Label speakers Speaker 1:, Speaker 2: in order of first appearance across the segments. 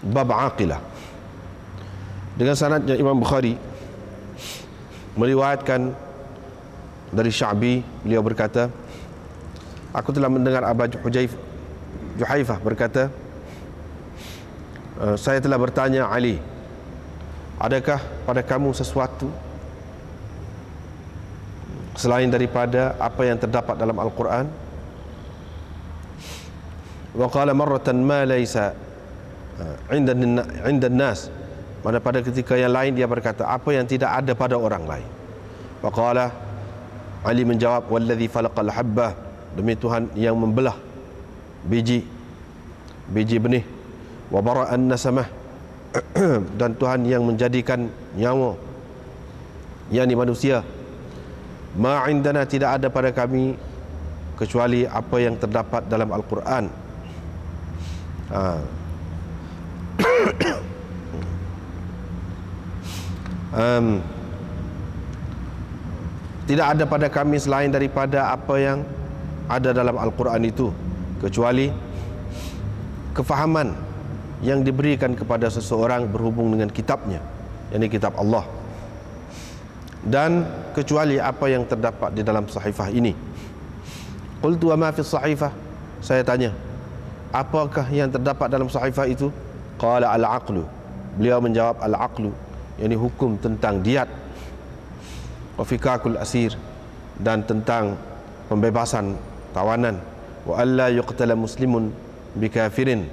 Speaker 1: bab aqilah. Dengan sanadnya Imam Bukhari meriwayatkan dari Sya'bi, beliau berkata, aku telah mendengar Aba Juhaifah berkata, saya telah bertanya Ali, adakah pada kamu sesuatu selain daripada apa yang terdapat dalam Al-Quran? Wa qala marratan ma laysa 'inda an-nas. Pada ketika yang lain dia berkata, apa yang tidak ada pada orang lain. Wa qala, Ali menjawab, wallazi falaqal habbah, demi Tuhan yang membelah biji benih, wa bara'an nasamah, dan Tuhan yang menjadikan nyawa, yakni manusia. Ma indana, tidak ada pada kami kecuali apa yang terdapat dalam Al-Quran. Tidak ada pada kami selain daripada apa yang ada dalam Al-Quran itu, kecuali kefahaman yang diberikan kepada seseorang berhubung dengan kitabnya, yakni kitab Allah, dan kecuali apa yang terdapat di dalam sahifah ini. Qultu wa ma fi sahifah, saya tanya, apakah yang terdapat dalam sahifah itu? Qala al-aqlu, beliau menjawab al-aqlu, yakni hukum tentang diat, wa fikakul asir, dan tentang pembebasan tawanan, wa alla yuqtala muslimun bikafirin,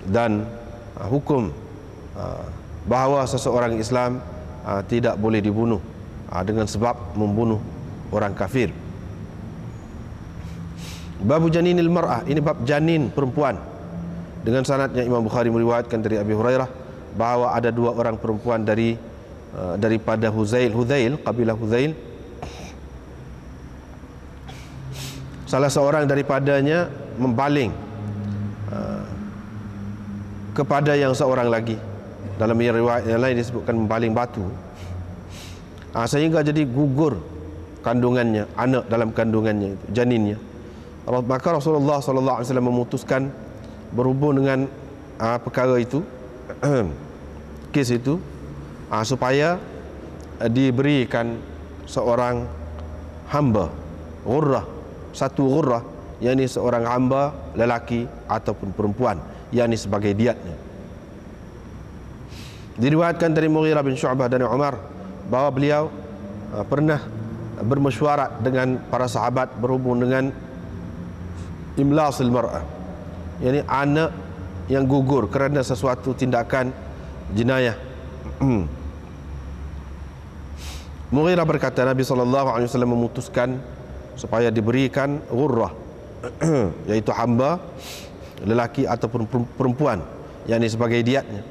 Speaker 1: dan hukum bahawa seseorang Islam tidak boleh dibunuh dengan sebab membunuh orang kafir. Babu janinil mar'ah, ini bab janin perempuan. Dengan sanadnya Imam Bukhari meriwayatkan dari Abi Hurairah bahawa ada dua orang perempuan daripada Huzail, kabilah Huzail. Salah seorang daripadanya membaling kepada yang seorang lagi. Dalam riwayat yang lain disebutkan membaling batu, sehingga jadi gugur kandungannya, anak dalam kandungannya itu, janinnya. Maka Rasulullah SAW memutuskan berhubung dengan perkara itu, kes itu, supaya diberikan seorang hamba ghurrah, satu ghurrah, yakni seorang hamba lelaki ataupun perempuan, yakni sebagai diatnya. Diriwayatkan dari Mughirah bin Syu'bah dan Umar bahawa beliau pernah bermesyuarat dengan para sahabat berhubung dengan imlasil mar'ah, yakni anak yang gugur kerana sesuatu tindakan jenayah. Mughirah berkata, Nabi SAW memutuskan supaya diberikan ghurrah, iaitu hamba lelaki ataupun perempuan, yakni sebagai diatnya.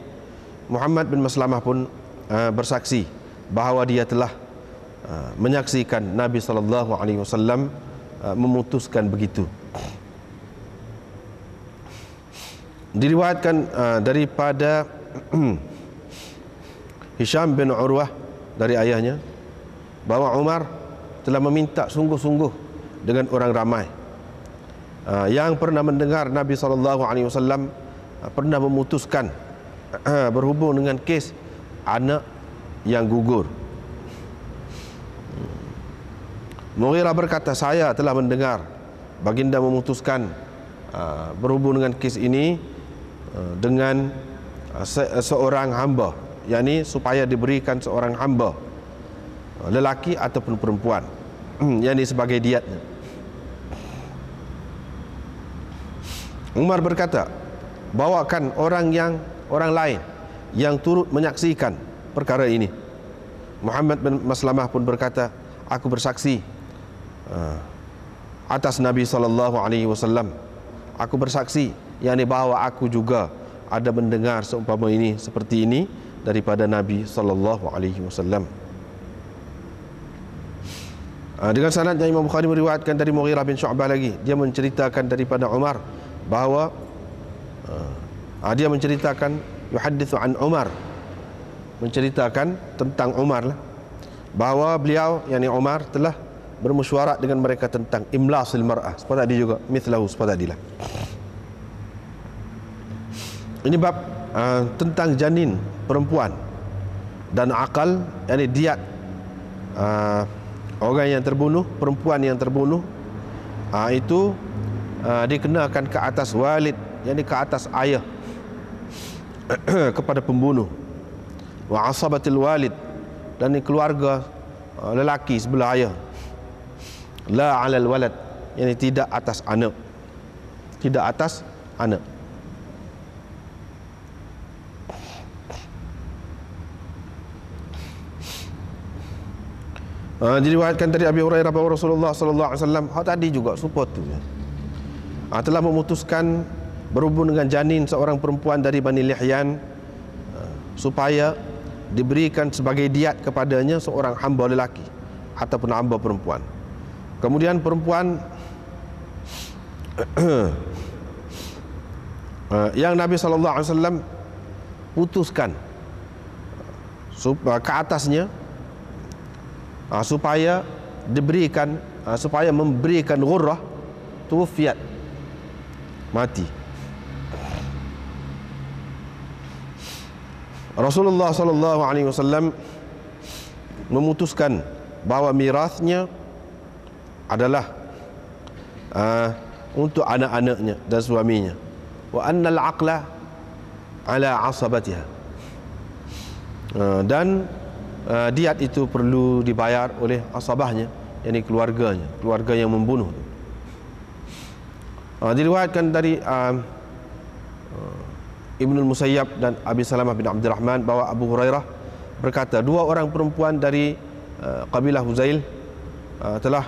Speaker 1: Muhammad bin Maslamah pun bersaksi bahawa dia telah menyaksikan Nabi SAW memutuskan begitu. Diriwayatkan daripada Hisham bin Urwah dari ayahnya bahawa Umar telah meminta sungguh-sungguh dengan orang ramai yang pernah mendengar Nabi SAW pernah memutuskan berhubung dengan kes anak yang gugur. Mughirah berkata, saya telah mendengar baginda memutuskan berhubung dengan kes ini dengan seorang hamba, yakni supaya diberikan seorang hamba lelaki ataupun perempuan, yakni sebagai diatnya. Umar berkata, bawakan orang lain yang turut menyaksikan perkara ini. Muhammad bin Maslamah pun berkata, aku bersaksi atas Nabi SAW. Aku bersaksi, yakni bahawa aku juga ada mendengar seumpama ini, seperti ini daripada Nabi SAW. Dengan sanadnya Imam Bukhari meriwayatkan dari Mughirah bin Syu'bah lagi, dia menceritakan daripada Umar bahawa dia menceritakan, yuhaddithu an Umar, menceritakan tentang Umar lah, bahawa beliau, yakni Umar, telah bermesyuarat dengan mereka tentang imlasil mar'ah, seperti tadi juga, mithlahu, seperti tadi lah. Ini bab tentang janin perempuan dan akal, yakni diat orang yang terbunuh, perempuan yang terbunuh, itu dikenakan ke atas walid, yakni ke atas ayah kepada pembunuh. Wa asabatil walid, dan keluarga lelaki sebelah ayah. La alal walad, yakni tidak atas anak, tidak atas anak. Diriwayatkan dari Abi Hurairah bahawa Rasulullah sallallahu alaihi wasallam tadi juga support tu telah memutuskan berhubung dengan janin seorang perempuan dari Bani Lihyan supaya diberikan sebagai diat kepadanya seorang hamba lelaki ataupun hamba perempuan. Kemudian perempuan yang Nabi sallallahu alaihi wasallam putuskan ke atasnya supaya diberikan, supaya memberikan ghurrah, tuwfiyat, mati. Rasulullah sallallahu alaihi wasallam memutuskan bahawa mirasnya adalah untuk anak-anaknya dan suaminya. Wa annal aqla ala asabatiha, dan diat itu perlu dibayar oleh asabahnya, yakni keluarganya, keluarga yang membunuh. Diriwayatkan dari Ibnul Musayyab dan Abi Salamah bin Abdurrahman bahawa Abu Hurairah berkata, dua orang perempuan dari kabilah Huzail telah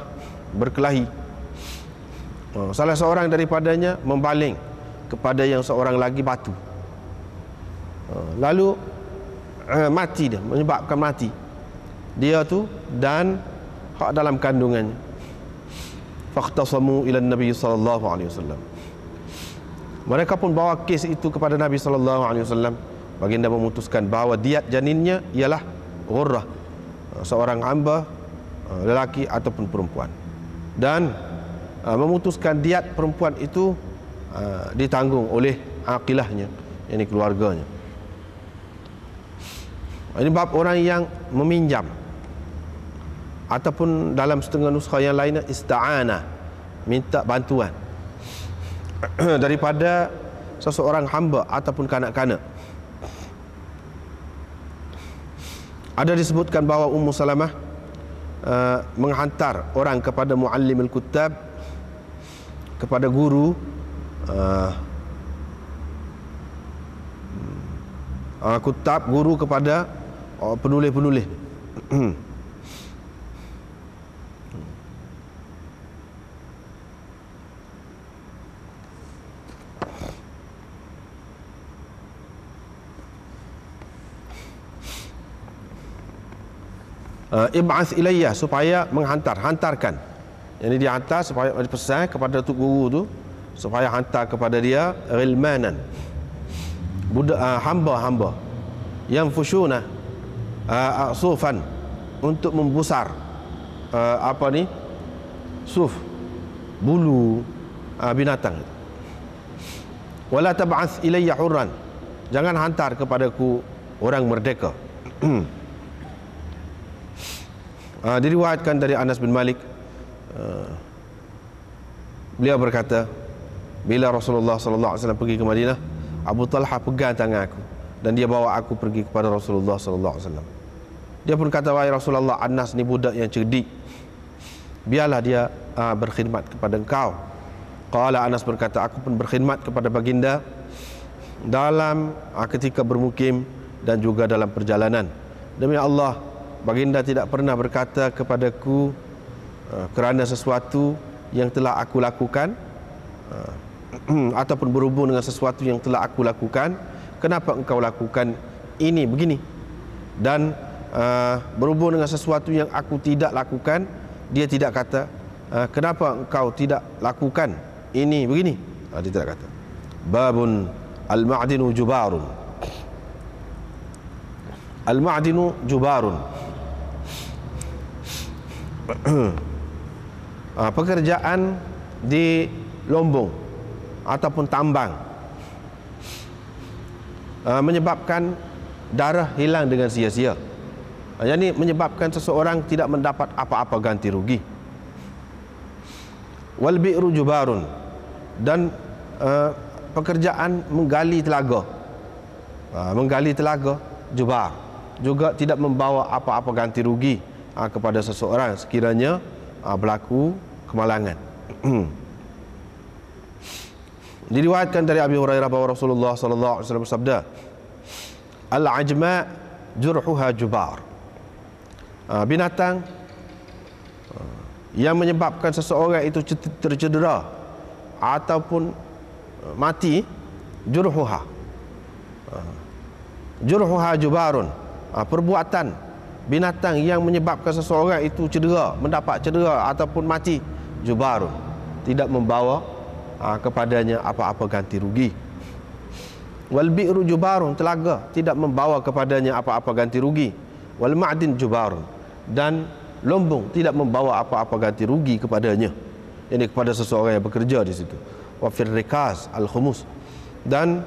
Speaker 1: berkelahi. Salah seorang daripadanya membaling kepada yang seorang lagi batu, lalu mati dia, menyebabkan mati dia tu dan hak dalam kandungannya. Faqtasamu ila Nabi sallallahu alaihi wasallam, mereka pun bawa kes itu kepada Nabi sallallahu alaihi wasallam. Baginda memutuskan bahawa diat janinnya ialah ghurrah, seorang hamba lelaki ataupun perempuan, dan memutuskan diat perempuan itu ditanggung oleh aqilahnya, yakni keluarganya. Ini bab orang yang meminjam, ataupun dalam setengah nuskha yang lainnya ista'ana, minta bantuan daripada seseorang hamba ataupun kanak-kanak. Ada disebutkan bahawa Ummu Salamah menghantar orang kepada muallim al-kuttab, kepada guru kutab, guru kepada penulis-penulis. Ib'ath ilayya, supaya hantarkan. Jadi dia hantar supaya pesan kepada tu guru tu supaya hantar kepada dia ghilmanan, budak, hamba-hamba yang fusyuna sufan, untuk membusar suf, bulu binatang. Wala tab'ath ilayya hurran, jangan hantar kepadaku orang merdeka. Diriwayatkan dari Anas bin Malik, beliau berkata, bila Rasulullah sallallahu alaihi wasallam pergi ke Madinah, Abu Talha pegang tangan aku dan dia bawa aku pergi kepada Rasulullah sallallahu alaihi wasallam. Dia pun kata, wahai Rasulullah, Anas ni budak yang cerdik, biarlah dia berkhidmat kepada engkau. Qala, Anas berkata, aku pun berkhidmat kepada baginda dalam ketika bermukim dan juga dalam perjalanan. Demi Allah, baginda tidak pernah berkata kepadaku kerana sesuatu yang telah aku lakukan ataupun berhubung dengan sesuatu yang telah aku lakukan, kenapa engkau lakukan ini begini, dan berhubung dengan sesuatu yang aku tidak lakukan, dia tidak kata kenapa engkau tidak lakukan ini begini. Dia tidak kata. Babun al-ma'dinu jubarun, al-ma'dinu jubarun. Pekerjaan di lombong ataupun tambang menyebabkan darah hilang dengan sia-sia. Yang ini menyebabkan seseorang tidak mendapat apa-apa ganti rugi. Wal bi'ru jubarun, dan pekerjaan menggali telaga, menggali telaga jubar, juga tidak membawa apa-apa ganti rugi kepada seseorang sekiranya berlaku kemalangan. Diriwayatkan dari Abi Hurairah bahawa Rasulullah sallallahu alaihi wasallam bersabda, "Al-ajma jurhuha jubar." Binatang yang menyebabkan seseorang itu tercedera ataupun mati, jurhuha. Jurhuha jubarun. Perbuatan binatang yang menyebabkan seseorang itu cedera, mendapat cedera ataupun mati, jubarun, tidak membawa kepadanya apa-apa ganti rugi. Wal bi'ru jubarun, telaga tidak membawa kepadanya apa-apa ganti rugi. Wal ma'din jubarun, dan lumbung tidak membawa apa-apa ganti rugi kepadanya, ini kepada seseorang yang bekerja di situ. Wa fir rikaz al khumus, dan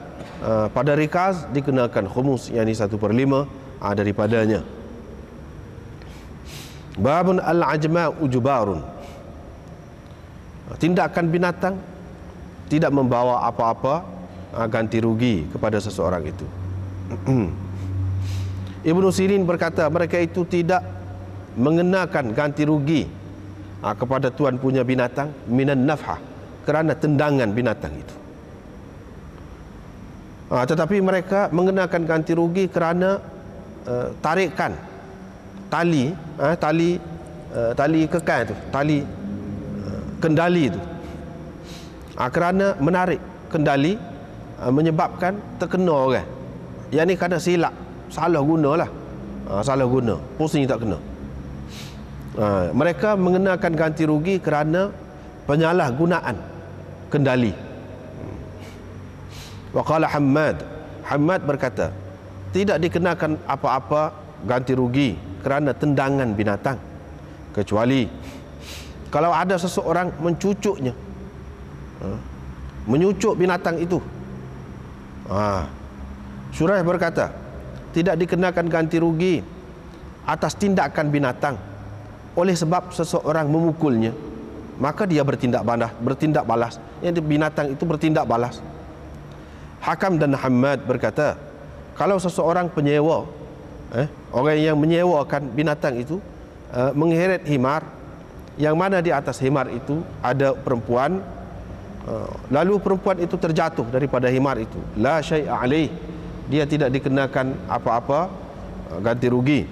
Speaker 1: pada rikaz dikenakan khumus, yakni 1/5 daripadanya. Babun al ajma ujubarun, tindakan binatang tidak membawa apa-apa ganti rugi kepada seseorang itu. Ibnu Sirin berkata, mereka itu tidak mengenakan ganti rugi kepada tuan punya binatang minan nafhah, kerana tendangan binatang itu. Tetapi mereka mengenakan ganti rugi kerana tarikan tali, tali kekal itu, tali kendali itu. Kerana menarik kendali menyebabkan terkena orang. Yang ni kerana silap, salah gunalah. Salah guna, pusing tak kena. Mereka mengenakan ganti rugi kerana penyalahgunaan kendali. Wa qala Hammad berkata, tidak dikenakan apa-apa ganti rugi kerana tendangan binatang, kecuali kalau ada seseorang mencucuknya, menyucuk binatang itu. Surah berkata, tidak dikenakan ganti rugi atas tindakan binatang oleh sebab seseorang memukulnya, maka dia bertindak balas. Yang binatang itu bertindak balas. Hakam dan Hammad berkata, kalau seseorang penyewa, orang yang menyewakan binatang itu mengheret himar, yang mana di atas himar itu ada perempuan, lalu perempuan itu terjatuh daripada himar itu, la syai'a alaih, dia tidak dikenakan apa-apa ganti rugi.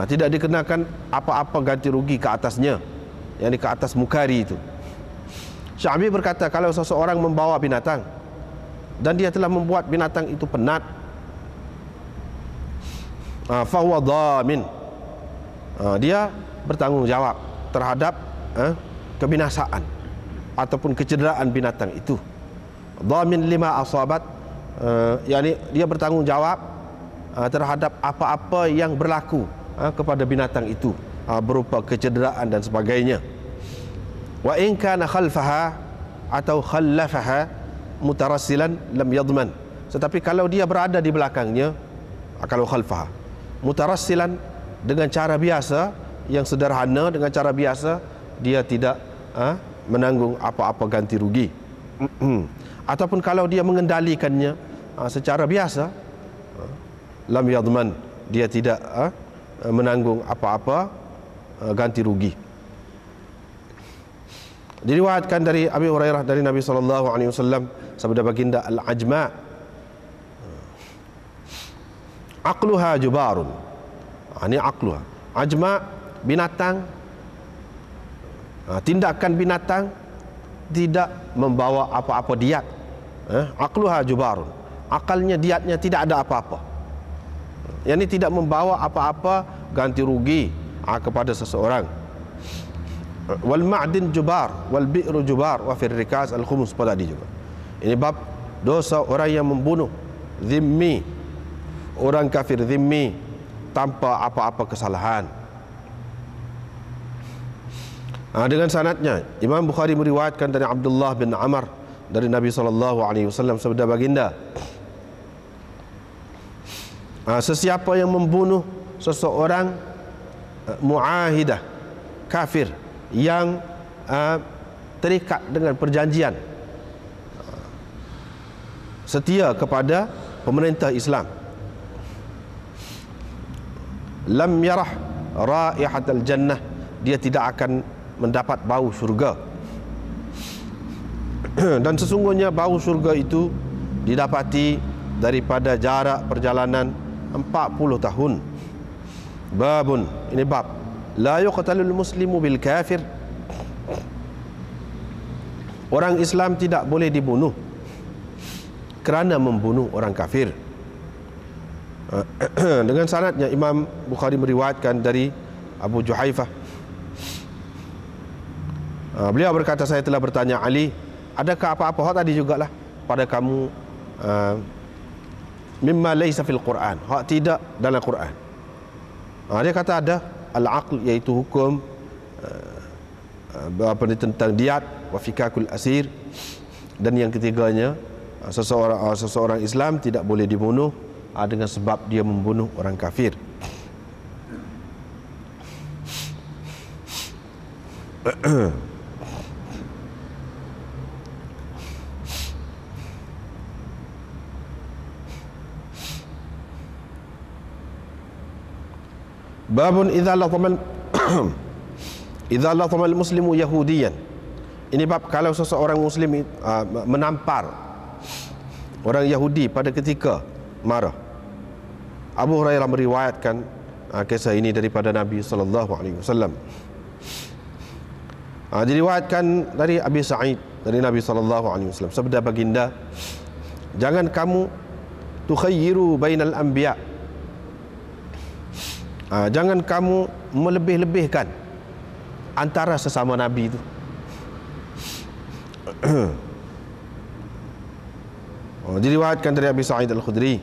Speaker 1: Tidak dikenakan apa-apa ganti rugi ke atasnya, yang ke atas mukari itu. Sya'bi berkata, kalau seseorang membawa binatang dan dia telah membuat binatang itu penat, fahuwa dhamin, dia bertanggungjawab terhadap kebinasaan ataupun kecederaan binatang itu. Dhamin lima asabat, yakni dia bertanggungjawab terhadap apa-apa yang berlaku kepada binatang itu, berupa kecederaan dan sebagainya. Wa in kana khalfaha atau khallafaha mutarassilan lam yadman, tetapi kalau dia berada di belakangnya, kalau khalfaha mutarassilan, dengan cara biasa yang sederhana, dengan cara biasa, dia tidak menanggung apa-apa ganti rugi. Ataupun kalau dia mengendalikannya secara biasa, lam yadman, dia tidak menanggung apa-apa ganti rugi. Diriwayatkan dari Abi Hurairah dari Nabi SAW, sabda baginda, al-ajma aqluha jubarun. Ini aqluha, ajma binatang, tindakan binatang tidak membawa apa-apa diat. Aqluha jubarun, akalnya, diatnya tidak ada apa-apa. Yang ini tidak membawa apa-apa ganti rugi kepada seseorang. Wal ma'din jubar, wal bi'ru jubar, wa fir rikaz al khumus, pada tadi juga. Ini bab dosa orang yang membunuh zimmi, orang kafir zimmi, tanpa apa-apa kesalahan. Dengan sanadnya, Imam Bukhari meriwayatkan dari Abdullah bin Amr dari Nabi SAW, sabda baginda, Sesiapa yang membunuh seseorang muahidah kafir yang terikat dengan perjanjian setia kepada pemerintah Islam, lam yarah raihatal jannah, dia tidak akan mendapat bau syurga. Dan sesungguhnya bau syurga itu didapati daripada jarak perjalanan 40 tahun. Babun, ini bab, la yuqtalul muslimu bil kafir. Orang Islam tidak boleh dibunuh kerana membunuh orang kafir. Dengan sanadnya Imam Bukhari meriwayatkan dari Abu Juhaifah. Beliau berkata, saya telah bertanya Ali, adakah apa-apa hak tadi jugalah pada kamu mimma laysa fil Quran, hak tidak dalam Quran? Dia kata ada al-aql, iaitu hukum tentang diat wa fikakul asir, dan yang ketiganya seseorang Islam tidak boleh dibunuh dengan sebab dia membunuh orang kafir. Babun idza latamal muslimu yahudiyan. Ini bab kalau seseorang muslim menampar orang Yahudi pada ketika marah. Abu Hurairah meriwayatkan kisah ini daripada Nabi sallallahu alaihi wasallam. Diriwayatkan dari Abi Sa'id dari Nabi sallallahu alaihi wasallam, sabda baginda, jangan kamu tukhayyiru bainal anbiya, jangan kamu melebih-lebihkan antara sesama nabi itu. Diriwayatkan dari Abi Sa'id Al-Khudri,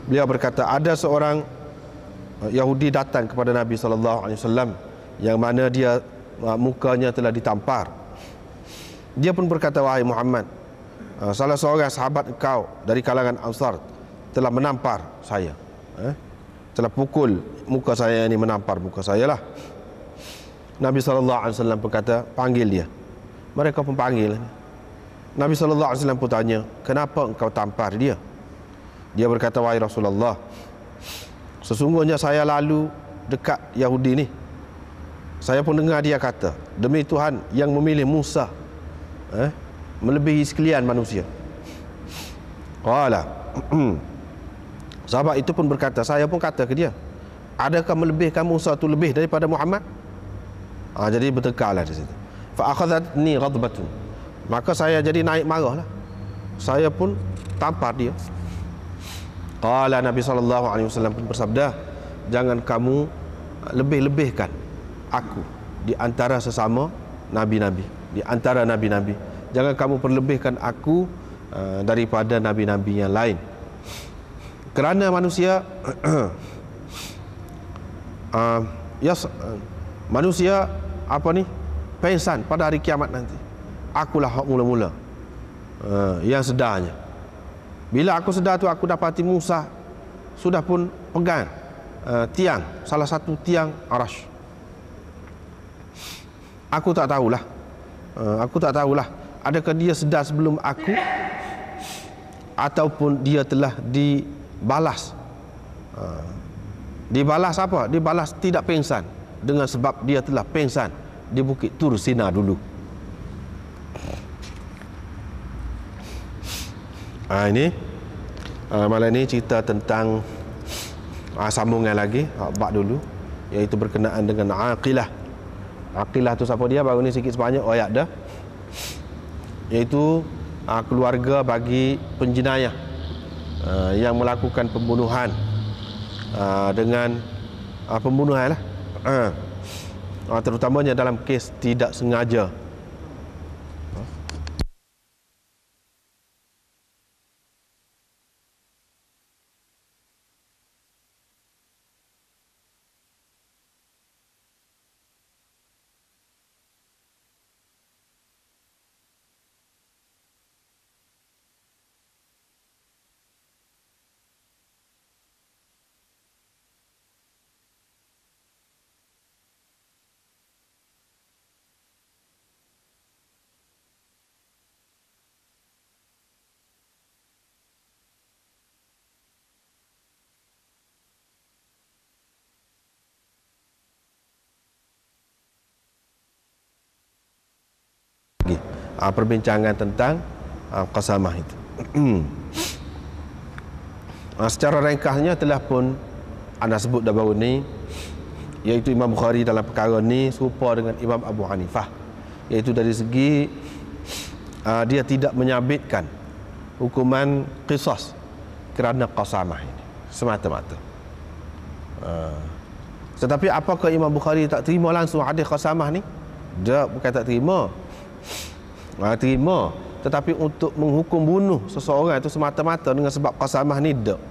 Speaker 1: beliau berkata, ada seorang Yahudi datang kepada Nabi sallallahu alaihi wasallam yang mana dia mukanya telah ditampar. Dia pun berkata, wahai Muhammad, salah seorang sahabat engkau dari kalangan Ansar telah menampar saya, telah pukul muka saya ini, menampar muka saya lah. Nabi SAW berkata, panggil dia. Mereka pun panggil. Nabi SAW pun tanya, kenapa engkau tampar dia? Dia berkata, wahai Rasulullah, sesungguhnya saya lalu dekat Yahudi ni, saya pun dengar dia kata, demi Tuhan yang memilih Musa melebihi sekalian manusia. Qala sahabat itu pun berkata, saya pun kata ke dia, adakah melebihkan Musa itu lebih daripada Muhammad? Jadi bertekarlah di situ. Fa akhadhatni ghadbatun, maka saya jadi naik marahlah, saya pun tampar dia. Qala Nabi SAW pun bersabda, jangan kamu lebih-lebihkan aku di antara sesama nabi-nabi, di antara nabi-nabi. Jangan kamu perlebihkan aku daripada nabi-nabi yang lain. Kerana manusia manusia pengsan pada hari kiamat nanti. Akulah hak mula-mula yang sedarnya. Bila aku sedar tu, aku dapati Musa sudah pun pegang tiang, salah satu tiang Arash. Aku tak tahulah adakah dia sedar sebelum aku, ataupun dia telah dibalas. Dibalas apa? Dibalas tidak pengsan, dengan sebab dia telah pengsan di Bukit Tur Sina dulu. Ini malam ini cerita tentang sambungan lagi bab dulu, iaitu berkenaan dengan aqilah. Aqilah tu siapa dia? Baru ni sikit sebanyak ayat dah, iaitu keluarga bagi penjenayah yang melakukan pembunuhan dengan pembunuhan lah, terutamanya dalam kes tidak sengaja. perbincangan tentang qasamah itu. Secara ringkasnya telah pun anda sebut dah baru ni, iaitu Imam Bukhari dalam perkara ni serupa dengan Imam Abu Hanifah, iaitu dari segi dia tidak menyabitkan hukuman qisas kerana qasamah ini semata-mata. Tetapi apakah Imam Bukhari tak terima langsung hadis qasamah ni? Dia bukan tak terima. Terima, tetapi untuk menghukum bunuh seseorang itu semata-mata dengan sebab qasamah ni tak.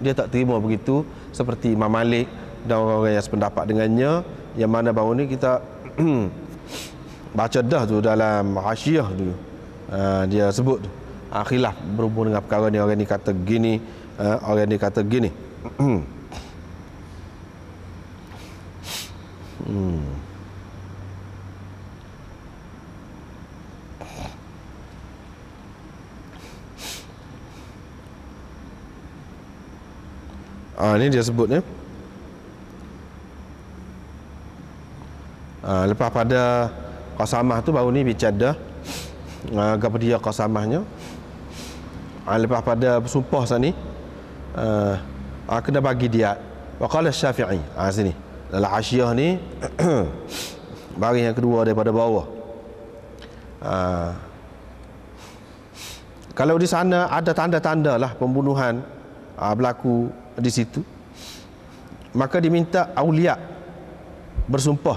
Speaker 1: Dia tak terima begitu, seperti Imam Malik dan orang-orang yang sependapat dengannya, yang mana baru ni kita baca dah tu dalam Hasyiah dulu. Dia sebut khilaf berhubung dengan perkara ni, orang ni kata gini, orang ni kata gini. Ini dia sebut ni. Lepas pada qasamah tu baru ni bicara apa dia qasamahnya. Lepas pada bersumpah sana ni kena bagi diat. Wa qala Syafi'i. Sini dalam Hasyiah ni baris yang kedua daripada bawah. Kalau di sana ada tanda-tanda lah pembunuhan berlaku di situ, maka diminta aulia bersumpah.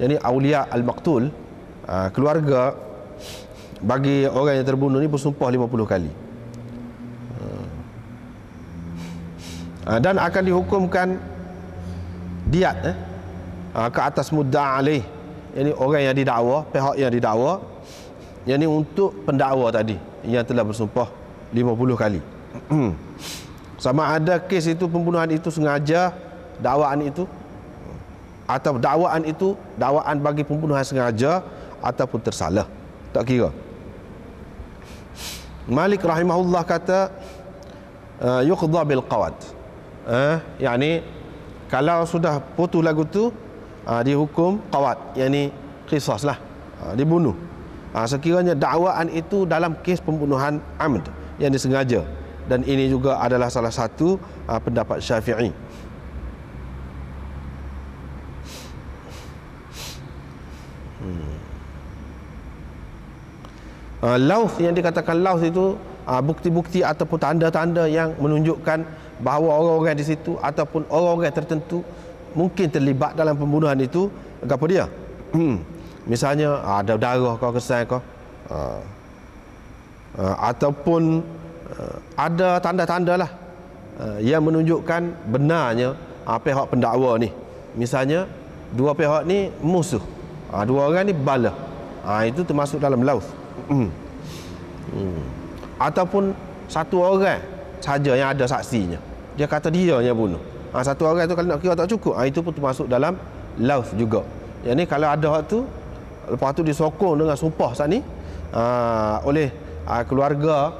Speaker 1: Jadi aulia al-maqtul, keluarga bagi orang yang terbunuh ni bersumpah 50 kali. Dan akan dihukumkan diat ke atas mudda'a alaih, yani orang yang didakwa, pihak yang didakwa, yani untuk pendakwa tadi yang telah bersumpah 50 kali. Sama ada kes itu, pembunuhan itu sengaja, dakwaan itu, atau dakwaan itu dakwaan bagi pembunuhan sengaja ataupun tersalah, tak kira. Malik rahimahullah kata yuqda bil qawad, yani kalau sudah putus lagu tu dihukum qawad, yani qisas lah, dibunuh. Sekiranya dakwaan itu dalam kes pembunuhan amd yang disengaja, dan ini juga adalah salah satu pendapat Syafi'i. Lauth, yang dikatakan lauth itu bukti-bukti ataupun tanda-tanda yang menunjukkan bahawa orang-orang di situ ataupun orang-orang tertentu mungkin terlibat dalam pembunuhan itu. Apa dia? Misalnya ada darah kau, kesan kau, ataupun ada tanda-tanda lah yang menunjukkan benarnya pihak pendakwa ni. Misalnya dua pihak ni musuh, dua orang ni bala, itu termasuk dalam lauth. Ataupun satu orang saja yang ada saksinya, dia kata dia yang bunuh, satu orang tu kalau nak kira tak cukup, itu pun termasuk dalam lauth juga. Yang ni kalau ada hak tu, lepas tu disokong dengan sumpah saat ni oleh keluarga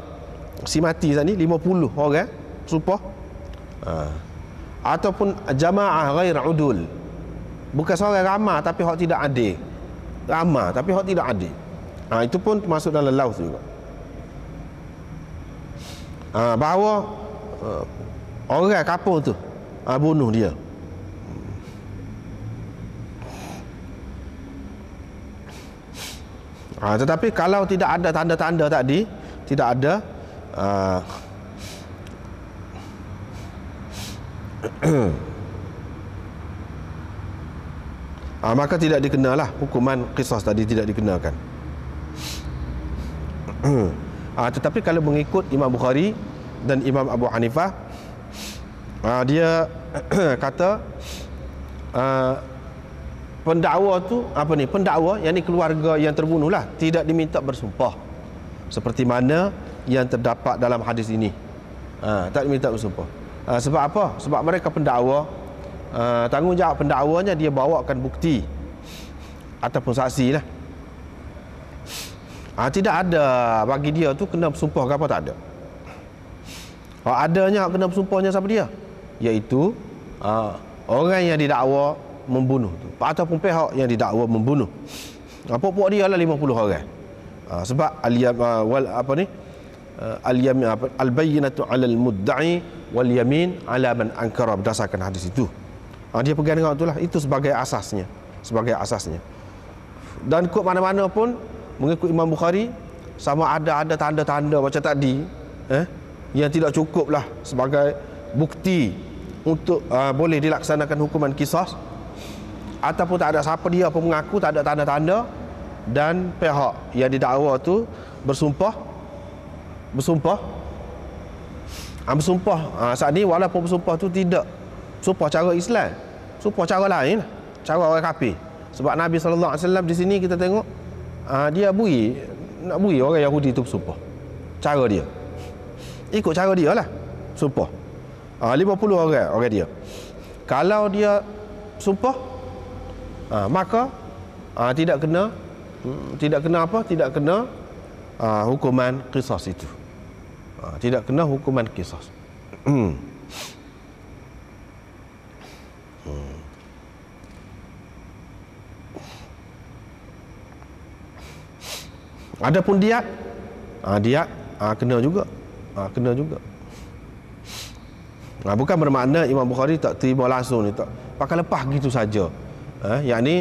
Speaker 1: si mati saat ni 50 orang sumpah, ataupun jamaah ghair udul, bukan seorang ramah tapi hak tidak adil, ramah tapi hak tidak adil, itu pun masuk dalam lauth juga. Bahawa orang kampung tu bunuh dia. Tetapi kalau tidak ada tanda-tanda tadi, tidak ada maka tidak dikenalah hukuman qisas tadi, tidak dikenakan. Tetapi kalau mengikut Imam Bukhari dan Imam Abu Hanifah, dia kata pendakwa tu pendakwa, yang ni keluarga yang terbunuh lah, tidak diminta bersumpah seperti mana yang terdapat dalam hadis ini. Tak diminta bersumpah. Sebab apa? Sebab mereka pendakwa, tanggungjawab pendakwanya dia bawakan bukti ataupun saksi lah. Tidak ada bagi dia tu kena bersumpah ke apa, tak ada. Adanya kena bersumpahnya siapa dia? Iaitu orang yang didakwa membunuh tu, ataupun pihak yang didakwa membunuh. Pokok dia lah 50 orang. Sebab al-bayyinatu 'alal mudda'i wal yamin 'ala man ankara, berdasarkan hadis itu. Dia pegang dengan itulah, itu sebagai asasnya, dan kod mana-mana pun mengikut Imam Bukhari, sama ada tanda-tanda macam tadi yang tidak cukup lah sebagai bukti untuk boleh dilaksanakan hukuman qisas, ataupun tak ada siapa dia pun mengaku, tak ada tanda-tanda, dan pihak yang didakwa tu bersumpah saat ni, walaupun bersumpah tu tidak sumpah cara Islam, sumpah cara lain, cara orang kafir. Sebab Nabi SAW di sini kita tengok dia nak bui orang Yahudi tu bersumpah, cara dia ikut cara dia lah sumpah. 50 orang dia, kalau dia sumpah maka tidak kena hukuman qisas itu. Tidak kena hukuman qisas. Adapun diat kena juga. Bukan bermakna Imam Bukhari tak terima langsung ni, tak pakai lepas gitu saja. Yang ni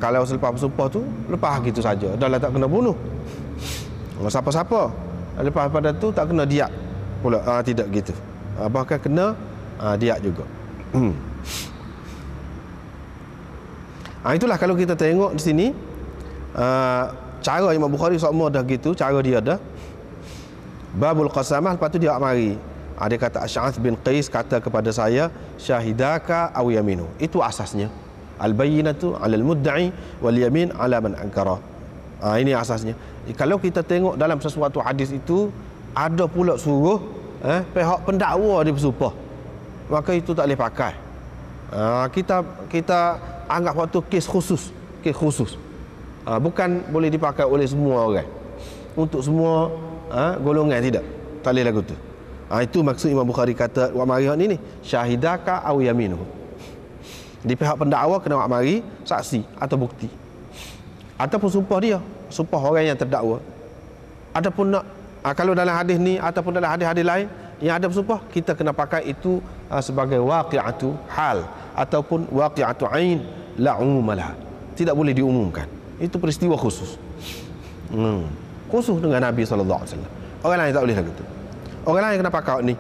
Speaker 1: kalau selepas bersumpah tu lepas gitu saja, dah lah tak kena bunuh siapa-siapa. Lepas pada tu tak kena diat pula, tidak gitu. Bahkan kena diat juga. Itulah kalau kita tengok di sini cara Imam Bukhari semua dah gitu, cara dia dah. Babul qasamah, lepas tu dia mari. Dia kata Asy'ath bin Qais kata kepada saya, syahidaka aw yaminu. Itu asasnya. Al-bayyinatu 'alal mudda'i wal yamin 'ala man ankara. Ini asasnya. Kalau kita tengok dalam sesuatu hadis itu ada pula suruh pihak pendakwa dia bersumpah, maka itu tak boleh pakai. Kita anggap waktu kes khusus. Bukan boleh dipakai oleh semua orang, untuk semua golongan, tidak boleh lagu tu. Itu maksud Imam Bukhari kata wa mari ni syahidaka aw yaminuhu. Di pihak pendakwa kena wa mari saksi atau bukti, ataupun sumpah orang yang terdakwa. Adapun kalau dalam hadis ni ataupun dalam hadis-hadis lain yang ada bersumpah, kita kena pakai itu sebagai waqi'atu hal ataupun waqi'atu ain la umumalah. Tidak boleh diumumkan. Itu peristiwa khusus. Khusus dengan Nabi sallallahu alaihi wasallam. Orang lain tak boleh lagu tu. Orang lain kena pakai ni.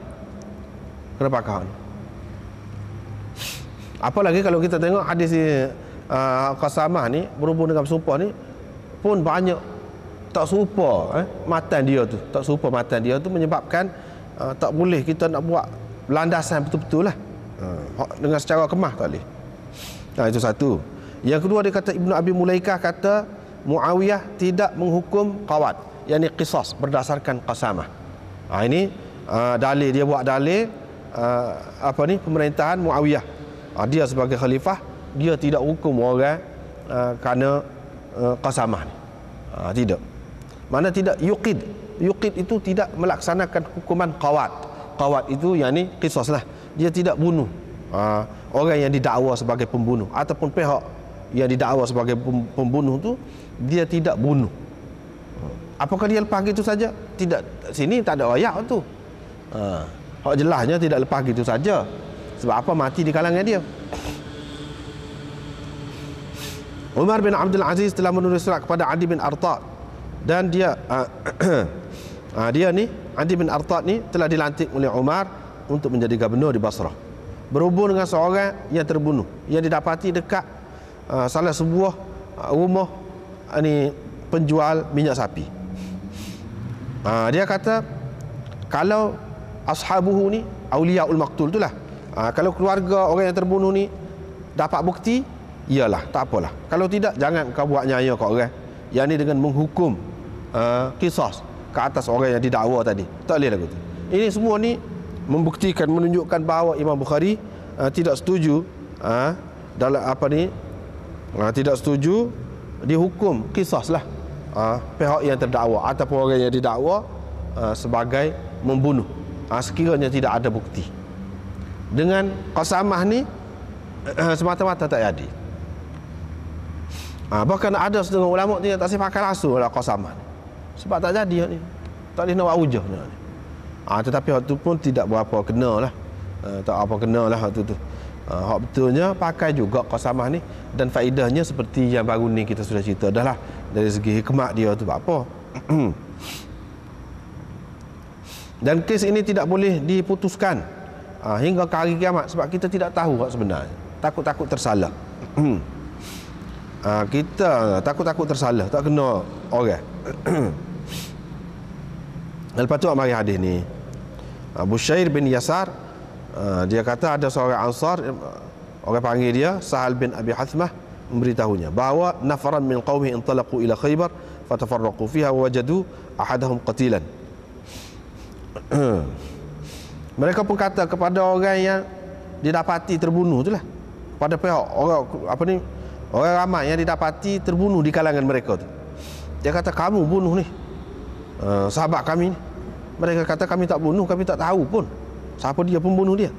Speaker 1: Apalagi kalau kita tengok hadis qasamah ni berhubung dengan bersumpah ni pun banyak tak serupa matan dia tu. Tak serupa matan dia tu menyebabkan tak boleh kita nak buat landasan betul-betul lah. Dengan secara kemah tak boleh. Itu satu. Yang kedua, dia kata Ibnu Abi Mulaikah kata Muawiyah tidak menghukum qawad, yakni qisas berdasarkan qasamah. Ini dalil, dia buat dalil pemerintahan Muawiyah. Dia sebagai khalifah, dia tidak hukum orang kerana qasamah ni. Tidak. Mana tidak yuqid. Yuqid itu tidak melaksanakan hukuman qawad. Qawad itu yakni qisas lah. Dia tidak bunuh orang yang didakwa sebagai pembunuh, ataupun pihak yang didakwa sebagai pembunuh tu dia tidak bunuh. Apakah dia lepas gitu saja? Tidak. Sini tak ada ayat tu. Hak jelasnya tidak lepas gitu saja. Sebab apa? Mati di kalangan dia. Umar bin Abdul Aziz telah menulis surat kepada Adi bin Arta, dan dia ni Adi bin Arta ni telah dilantik oleh Umar untuk menjadi gubernur di Basrah. Berhubung dengan seorang yang terbunuh yang didapati dekat salah sebuah rumah penjual minyak sapi. Dia kata kalau ashabuhu ni auliyaul maqtul itulah, kalau keluarga orang yang terbunuh ni dapat bukti, iyalah, tak apalah. Kalau tidak, jangan kau buat nyaya kat orang. Yang ni dengan menghukum qisas ke atas orang yang didakwa tadi. Tak boleh lagu tu. Ini semua ni membuktikan, menunjukkan bahawa Imam Bukhari tidak setuju dalam tidak setuju dihukum qisas lah pihak yang terdakwa ataupun orang yang didakwa sebagai membunuh sekiranya tidak ada bukti. Dengan qasamah ni semata-mata tak jadi. Bahkan ada setengah ulama dia tak pakai langsung lah qasamah ni. Sebab tak jadi hak ni. Tak boleh nak buat hujah ni. Tetapi hak tu pun tidak berapa kena lah. Tak apa kena lah hak tu. Hak betulnya pakai juga qasamah ni, dan faedahnya seperti yang baru ni kita sudah cerita dah lah. Dari segi hikmat dia tu apa. Dan kes ini tidak boleh diputuskan hingga ke hari kiamat, sebab kita tidak tahu hak sebenarnya. Takut-takut tersalah. Kita takut-takut tersalah, tak kena orang. Lepas tu mari hadis ni. Bushair bin Yasar, dia kata ada seorang Ansar, orang panggil dia Sahal bin Abi Hathmah, memberitahunya bahawa nafaran min qaumi intalaqu ila Khaybar fatafarraqu fiha wa wajadu ahadahum qatilan. Mereka pun kata kepada orang yang didapati terbunuh itulah, pada pihak orang orang ramai yang didapati terbunuh di kalangan mereka tu. Dia kata, kamu bunuh ni sahabat kami ni. Mereka kata, kami tak bunuh, kami tak tahu pun siapa dia pembunuh dia.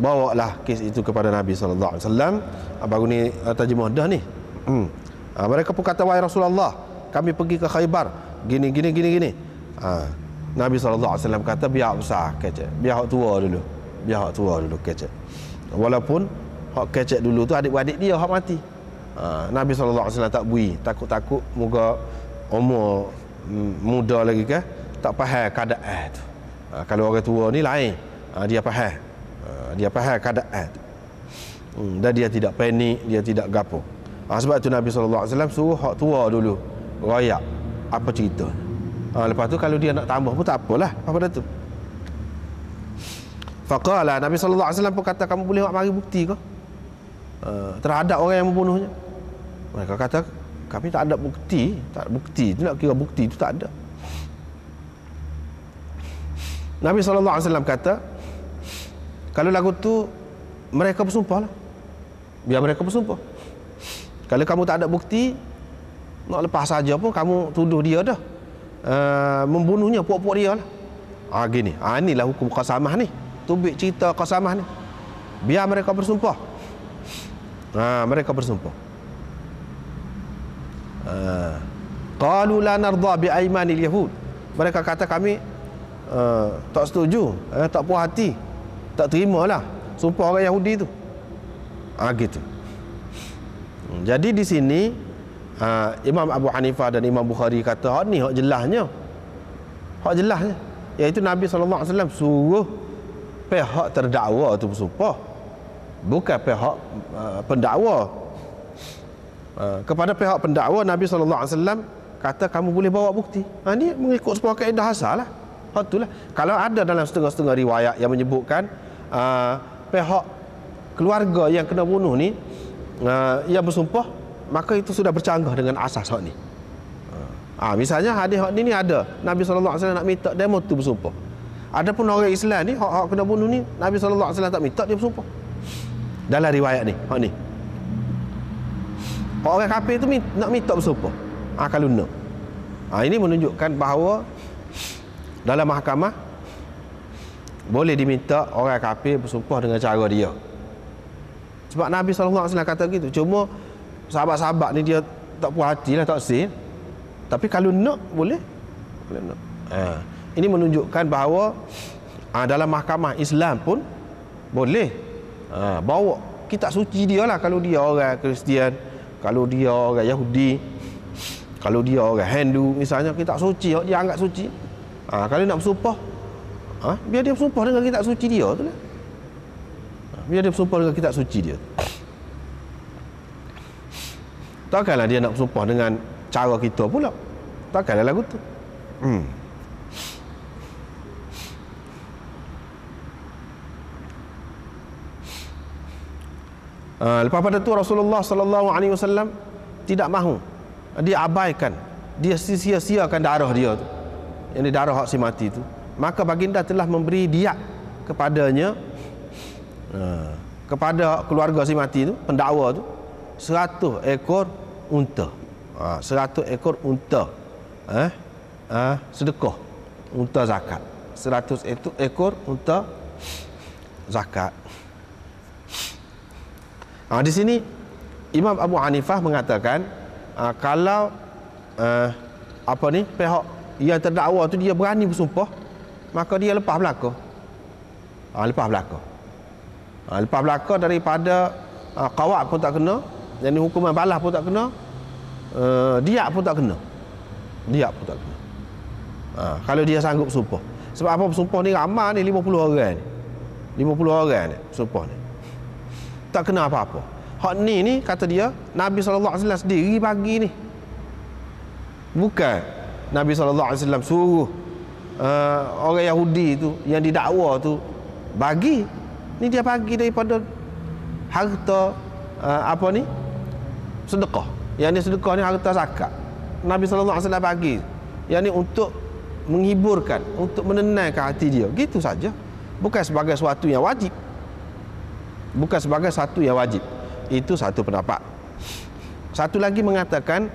Speaker 1: Bawalah kes itu kepada Nabi sallallahu alaihi wasallam. Baru ni terjemah dah ni. Mereka pun kata, wahai Rasulullah, kami pergi ke Khaybar gini. Nabi sallallahu alaihi wasallam kata, biar besar kecek, biar hak tua dulu kecek. Walaupun hak kecek dulu tu adik-beradik dia hak mati. Nabi sallallahu alaihi wasallam tak bui, takut moga umur muda lagi ke tak faham keadaan tu. Kalau orang tua ni lain, dia faham keadaan tu. Dan dia tidak panik, dia tidak gapo. Sebab tu Nabi sallallahu alaihi wasallam suruh hak tua dulu royak apa cerita. Lepas tu kalau dia nak tambah pun tak apalah apa dah tu. Faqala, Nabi sallallahu alaihi wasallam pun kata, kamu boleh mari bukti ke terhadap orang yang membunuhnya? Mereka kata, kami tak ada bukti. Tak ada bukti tu, nak kira bukti tu tak ada. Nabi sallallahu alaihi wasallam kata, kalau lagu tu mereka bersumpah lah, biar mereka bersumpah. Kalau kamu tak ada bukti, nak lepas saja pun kamu tuduh dia dah membunuhnya, puak-puak dia lah. Gini, inilah hukum qasamah ni, tubik cerita qasamah ni. Biar mereka bersumpah. Mereka bersumpah. Qalu la narda bi aymanil yahud. Mereka kata, kami tak setuju, tak puas hati, tak terimalah sumpah orang Yahudi tu. Gitu. Jadi di sini Imam Abu Hanifah dan Imam Bukhari kata, hak ni hak jelasnya, iaitu Nabi sallallahu alaihi wasallam suruh pihak terdakwa tu bersumpah, bukan pihak pendakwa. Kepada pihak pendakwa Nabi sallallahu alaihi wasallam kata, kamu boleh bawa bukti. Ni mengikut sebuah kaedah asal lah. Hak itulah. Kalau ada dalam setengah-setengah riwayat yang menyebutkan pihak keluarga yang kena bunuh ni yang bersumpah, maka itu sudah bercanggah dengan asas hak ni. Misalnya hadis hak ni ada Nabi sallallahu alaihi wasallam nak minta demo tu bersumpah. Adapun orang Islam ni hak kena bunuh ni, Nabi sallallahu alaihi wasallam tak minta dia bersumpah. Dalam riwayat ni, hak ni. Orang kafir tu nak minta bersumpah. Kalau nak. Ini menunjukkan bahawa dalam mahkamah boleh diminta orang kafir bersumpah dengan cara dia. Sebab Nabi sallallahu alaihi wasallam kata gitu. Cuma sahabat-sahabat ni dia tak puas hati lah, tak sin. Tapi kalau nak boleh nak. Ini menunjukkan bahawa dalam mahkamah Islam pun boleh bawa kitab suci dia lah. Kalau dia orang Kristian, kalau dia orang Yahudi, kalau dia orang Hindu misalnya, kitab suci dia anggap suci. Kalau nak bersumpah, biar dia bersumpah dengan kitab suci dia tu lah. Biar dia bersumpah dengan kitab suci dia. Takkanlah dia nak bersumpah dengan cara kita pula. Takkanlah lagu tu. Lepas pada tu Rasulullah sallallahu alaihi wasallam tidak mahu, dia abaikan, dia sia-siakan darah dia tu, yang darah hak si mati tu. Maka baginda telah memberi diat kepadanya, kepada keluarga si mati tu, pendakwa tu, 100 ekor unta. 100 ekor unta sedekah, unta zakat. 100 ekor unta zakat. Di sini Imam Abu Hanifah mengatakan kalau pihak yang terdakwa tu dia berani bersumpah, maka dia lepas belaka. Lepas belaka. Lepas belaka daripada qawat pun tak kena, jadi hukuman balas pun tak kena, diat pun tak kena. Diat pun tak kena. Kalau dia sanggup bersumpah. Sebab apa bersumpah ni ramai ni 50 orang ni. 50 orang ni bersumpah ni. Tak kena apa-apa. Hak ni kata dia Nabi SAW sendiri bagi ni. Bukan Nabi SAW suruh orang Yahudi tu yang didakwa tu bagi. Ni dia bagi daripada harta sedekah. Yang ni sedekah ni harta zakat. Nabi SAW bagi. Yang ni untuk menghiburkan, untuk menenangkan hati dia. Gitu saja. Bukan sebagai sesuatu yang wajib. Bukan sebagai satu yang wajib. Itu satu pendapat. Satu lagi mengatakan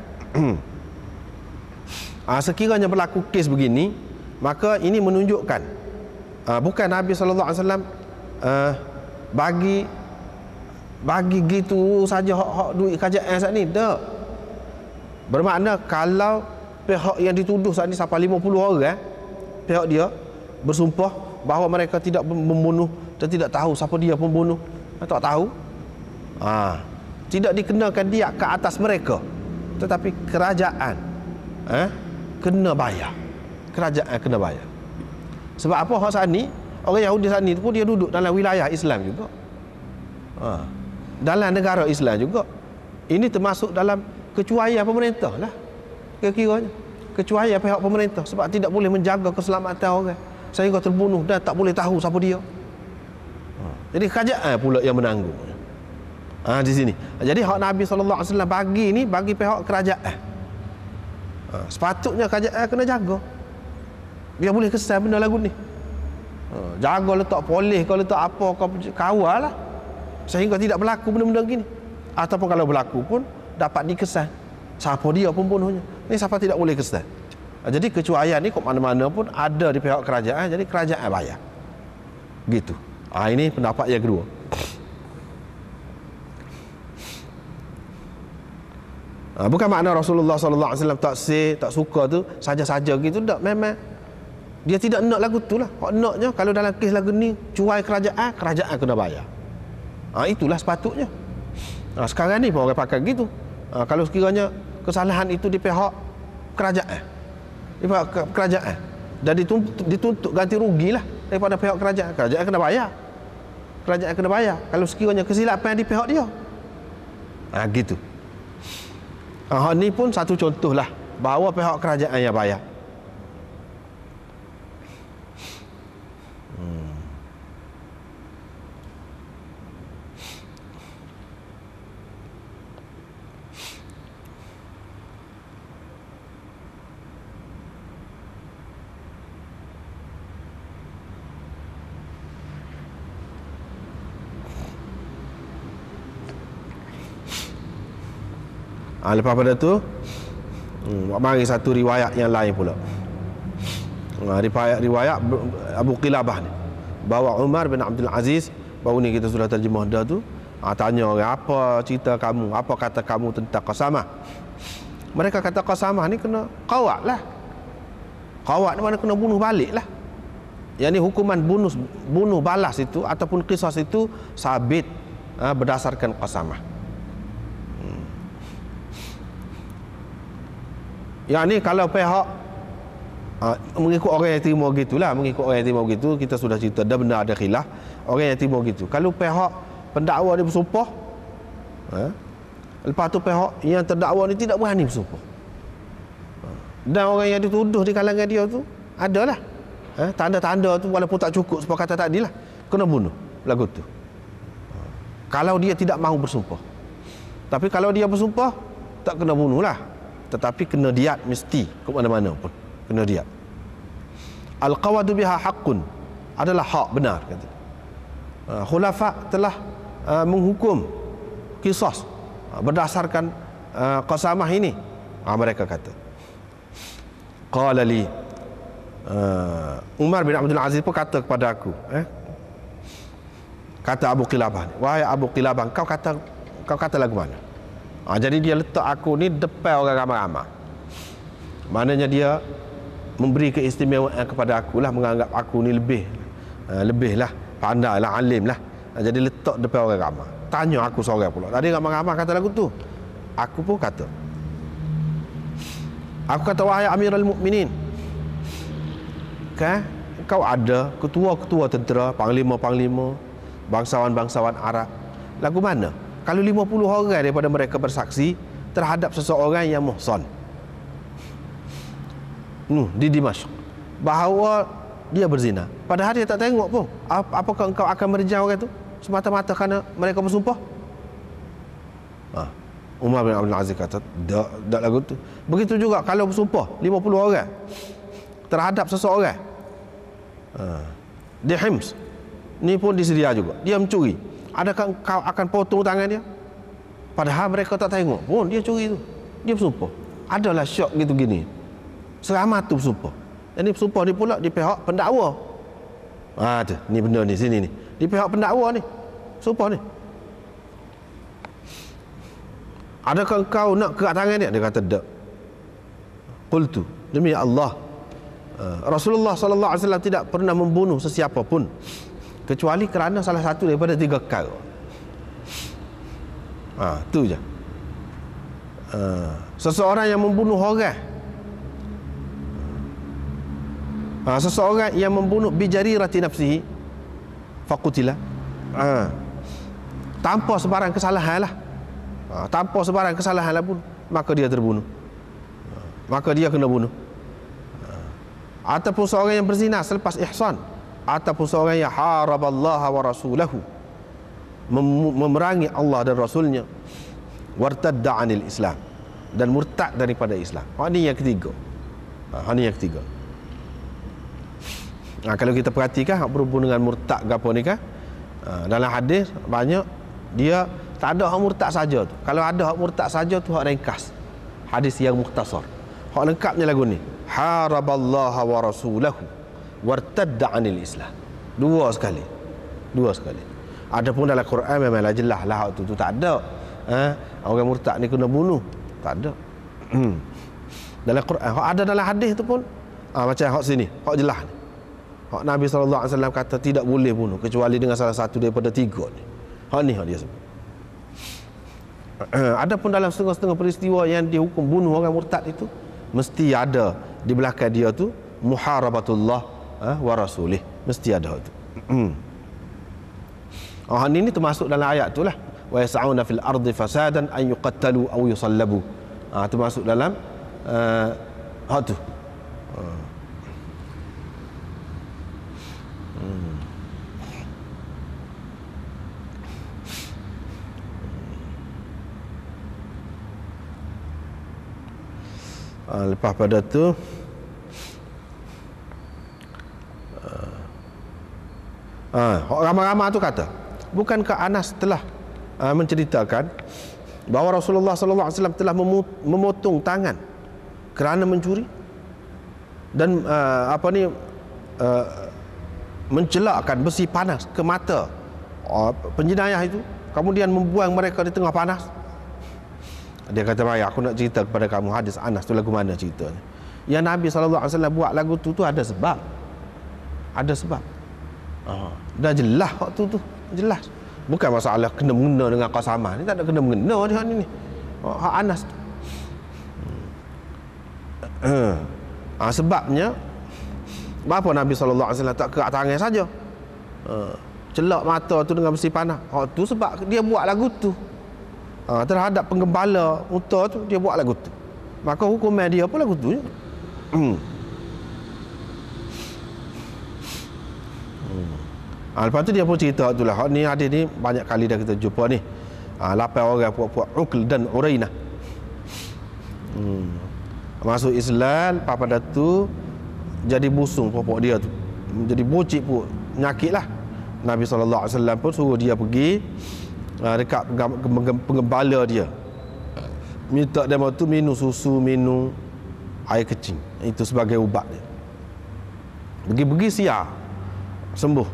Speaker 1: sekiranya berlaku kes begini, maka ini menunjukkan bukan Nabi SAW bagi gitu saja hak duit kerajaan saat ni. Tak. Bermakna kalau pihak yang dituduh saat ni sampai 50 orang, pihak dia bersumpah bahawa mereka tidak membunuh dan tidak tahu siapa dia pembunuh, tak tahu, tidak dikenakan dia ke atas mereka, tetapi kerajaan kena bayar. Kerajaan kena bayar. Sebab apa hak saat ni orang Yahudi saat ni pun dia duduk dalam wilayah Islam juga, dalam negara Islam juga. Ini termasuk dalam kecuaian pemerintah lah kira-kiranya. Kecuaian pihak pemerintah sebab tidak boleh menjaga keselamatan orang sehingga terbunuh dan tak boleh tahu siapa dia. Jadi kerajaan pula yang menanggung. Di sini. Jadi hak Nabi SAW bagi ni bagi pihak kerajaan. Sepatutnya kerajaan kena jaga. Dia boleh kesan benda lagu ni. Jaga letak polis kau letak apa kau kawal lah sehingga tidak berlaku benda-benda gini. Ataupun kalau berlaku pun dapat dikesan siapa dia pembunuhnya. Ni siapa tidak boleh kesan. Jadi kecuaian ni kok mana-mana pun ada di pihak kerajaan, jadi kerajaan bayar. Gitu. Ini pendapat yang kedua. Bukan makna Rasulullah SAW tak suka tu saja-saja gitu, tak. Memang dia tidak nak lagu tu lah. Hak naknya kalau dalam kes lagu ni cuai kerajaan, kerajaan kena bayar. Itulah sepatutnya. Sekarang ni pun orang pakai gitu. Kalau sekiranya kesalahan itu di pihak kerajaan, dan dituntut ganti rugi lah daripada pihak kerajaan, kerajaan kena bayar. Kerajaan kena bayar kalau sekiranya kesilapan di pihak dia. Gitu. Ni pun satu contoh lah bahawa pihak kerajaan yang bayar. Lepas pada tu mari satu riwayat yang lain pula. Riwayat Abu Qilabah ni, bahawa Umar bin Abdul Aziz, baru ni kita sudah terjemah dah tu, tanya orang, apa cerita kamu, apa kata kamu tentang qasamah. Mereka kata qasamah ni kena qawat lah. Qawat ni mana kena bunuh balik lah. Yang ni hukuman bunuh balas itu ataupun qisas itu sabit berdasarkan qasamah. Yang ni kalau pihak mengikut orang yang terima gitulah, mengikut orang yang terima gitu, kita sudah cerita dah benda ada khilaf orang yang terima gitu. Kalau pihak pendakwa dia bersumpah, lepas tu pihak yang terdakwa ni tidak berani bersumpah, dan orang yang dituduh di kalangan dia tu adalah tanda-tanda tu walaupun tak cukup sebab kata tadi lah, kena bunuh lagu tu. Kalau dia tidak mahu bersumpah. Tapi kalau dia bersumpah tak kena bunuh lah, tetapi kena diat mesti ke mana-mana pun kena diat. Al-qawadu biha haqqun, adalah hak benar kata. Khulafa telah menghukum qisas berdasarkan qasamah ini. Mereka kata, qala li, Umar bin Abdul Aziz pun kata kepada aku, kata Abu Qilabah, wahai Abu Qilabah, kau kata lagu mana? Jadi dia letak aku ni depan orang ramai-ramai. Maknanya dia memberi keistimewaan kepada aku lah, menganggap aku ni lebih lah, pandai lah, alim lah. Jadi letak depan orang ramai. Tanya aku seorang pula. Tadi ramai-ramai kata lagu tu. Aku pun kata. Aku kata, wahai Amirul Mukminin, kan kau ada ketua-ketua tentera, panglima-panglima, bangsawan-bangsawan Arab. Lagu mana? Kalau 50 orang daripada mereka bersaksi terhadap seseorang yang muhsan di Dimashq, bahawa dia berzina, padahal dia tak tengok pun, apakah engkau akan merejam orang tu semata-mata kerana mereka bersumpah? Umar bin Abdul Aziz kata, tak lagu tu. Begitu juga kalau bersumpah 50 orang terhadap seseorang di Hims, ni pun disedia juga, dia mencuri, adakah engkau akan potong tangan dia? Padahal mereka tak tengok pun dia curi tu, dia bersumpah. Adalah syok gitu gini, seramat tu bersumpah. Ini bersumpah ni pula di pihak pendakwa. Tu, ni benda ni sini ni, di pihak pendakwa ni sumpah ni. Adakah engkau nak kerat tangan dia? Dia kata tak. Qultu, demi Allah, Rasulullah sallallahu alaihi wasallam tidak pernah membunuh sesiapa pun kecuali kerana salah satu daripada 3 perkara. Tu je. Seseorang yang membunuh orang, seseorang yang membunuh bijarirati nafsihi faqutila, tanpa sebarang kesalahan lah, tanpa sebarang kesalahan lah pun, maka dia terbunuh, maka dia kena bunuh. Ataupun seorang yang berzina selepas ihsan, ataupun seorang yang haraballaha wa rasulahu, memerangi Allah dan Rasulnya, wartadda anil Islam, dan murtad daripada Islam. Ini yang ketiga. Ini yang ketiga. Kalau kita perhatikan berhubung dengan murtad ke apa ni kan, dalam hadis banyak dia tak ada hak murtad saja tu. Kalau ada hak murtad saja tu hak ringkas, hadis yang mukhtasar. Hak lengkapnya lagu ni, haraballaha wa rasulahu wartadda anil Islam. Dua sekali. Adapun dalam Quran memanglah jelas lah hak tu tak ada. Orang murtad ni kena bunuh, tak ada. Dalam Quran hak ada, dalam hadis tu pun macam hak sini, hak jelas ni. Hak Nabi sallallahu alaihi wasallam kata tidak boleh bunuh kecuali dengan salah satu daripada 3 ni. Hak ni hak dia sebut. Adapun dalam setengah-setengah peristiwa yang dihukum bunuh orang murtad itu, mesti ada di belakang dia tu muharabatullah wa rasulih, mesti ada itu. Ini termasuk dalam ayat tu lah, wa yas'auna fil ardi fasadan an yuqattalu aw yusallabu. Termasuk dalam hak tu. Lepas pada tu ramai-ramai tu kata, bukankah Anas telah menceritakan bahawa Rasulullah sallallahu alaihi wasallam telah memotong tangan kerana mencuri dan mencelakkan besi panas ke mata penjenayah itu, kemudian membuang mereka di tengah panas. Dia kata, mari aku nak cerita kepada kamu hadis Anas tu lagu mana ceritanya. Yang Nabi SAW buat lagu tu ada sebab. Ada sebab. Dah jelas waktu tu, jelas. Bukan masalah kena mengena dengan qasamah ni, tak ada kena mengena dia ni. Hak Anas tu. Sebabnya apa Nabi SAW tak kerat tangan saja, celak mata tu dengan besi panah. Hak tu sebab dia buat lagu tu. Terhadap penggembala unta tu dia buat lagu tu, maka hukuman dia pun lagu tu je. Lepas tu dia pun cerita tu lah. Ni hadis ni banyak kali dah kita jumpa ni. 8 orang puak-puak Uql dan Urainah masuk Islam, pada tu jadi busung puak-puak dia tu, jadi bocik pun, nyakit lah. Nabi SAW pun suruh dia pergi dekat penggembala dia, minta dia tu minum susu, minum air kecing, itu sebagai ubat dia. Pergi siar, sembuh.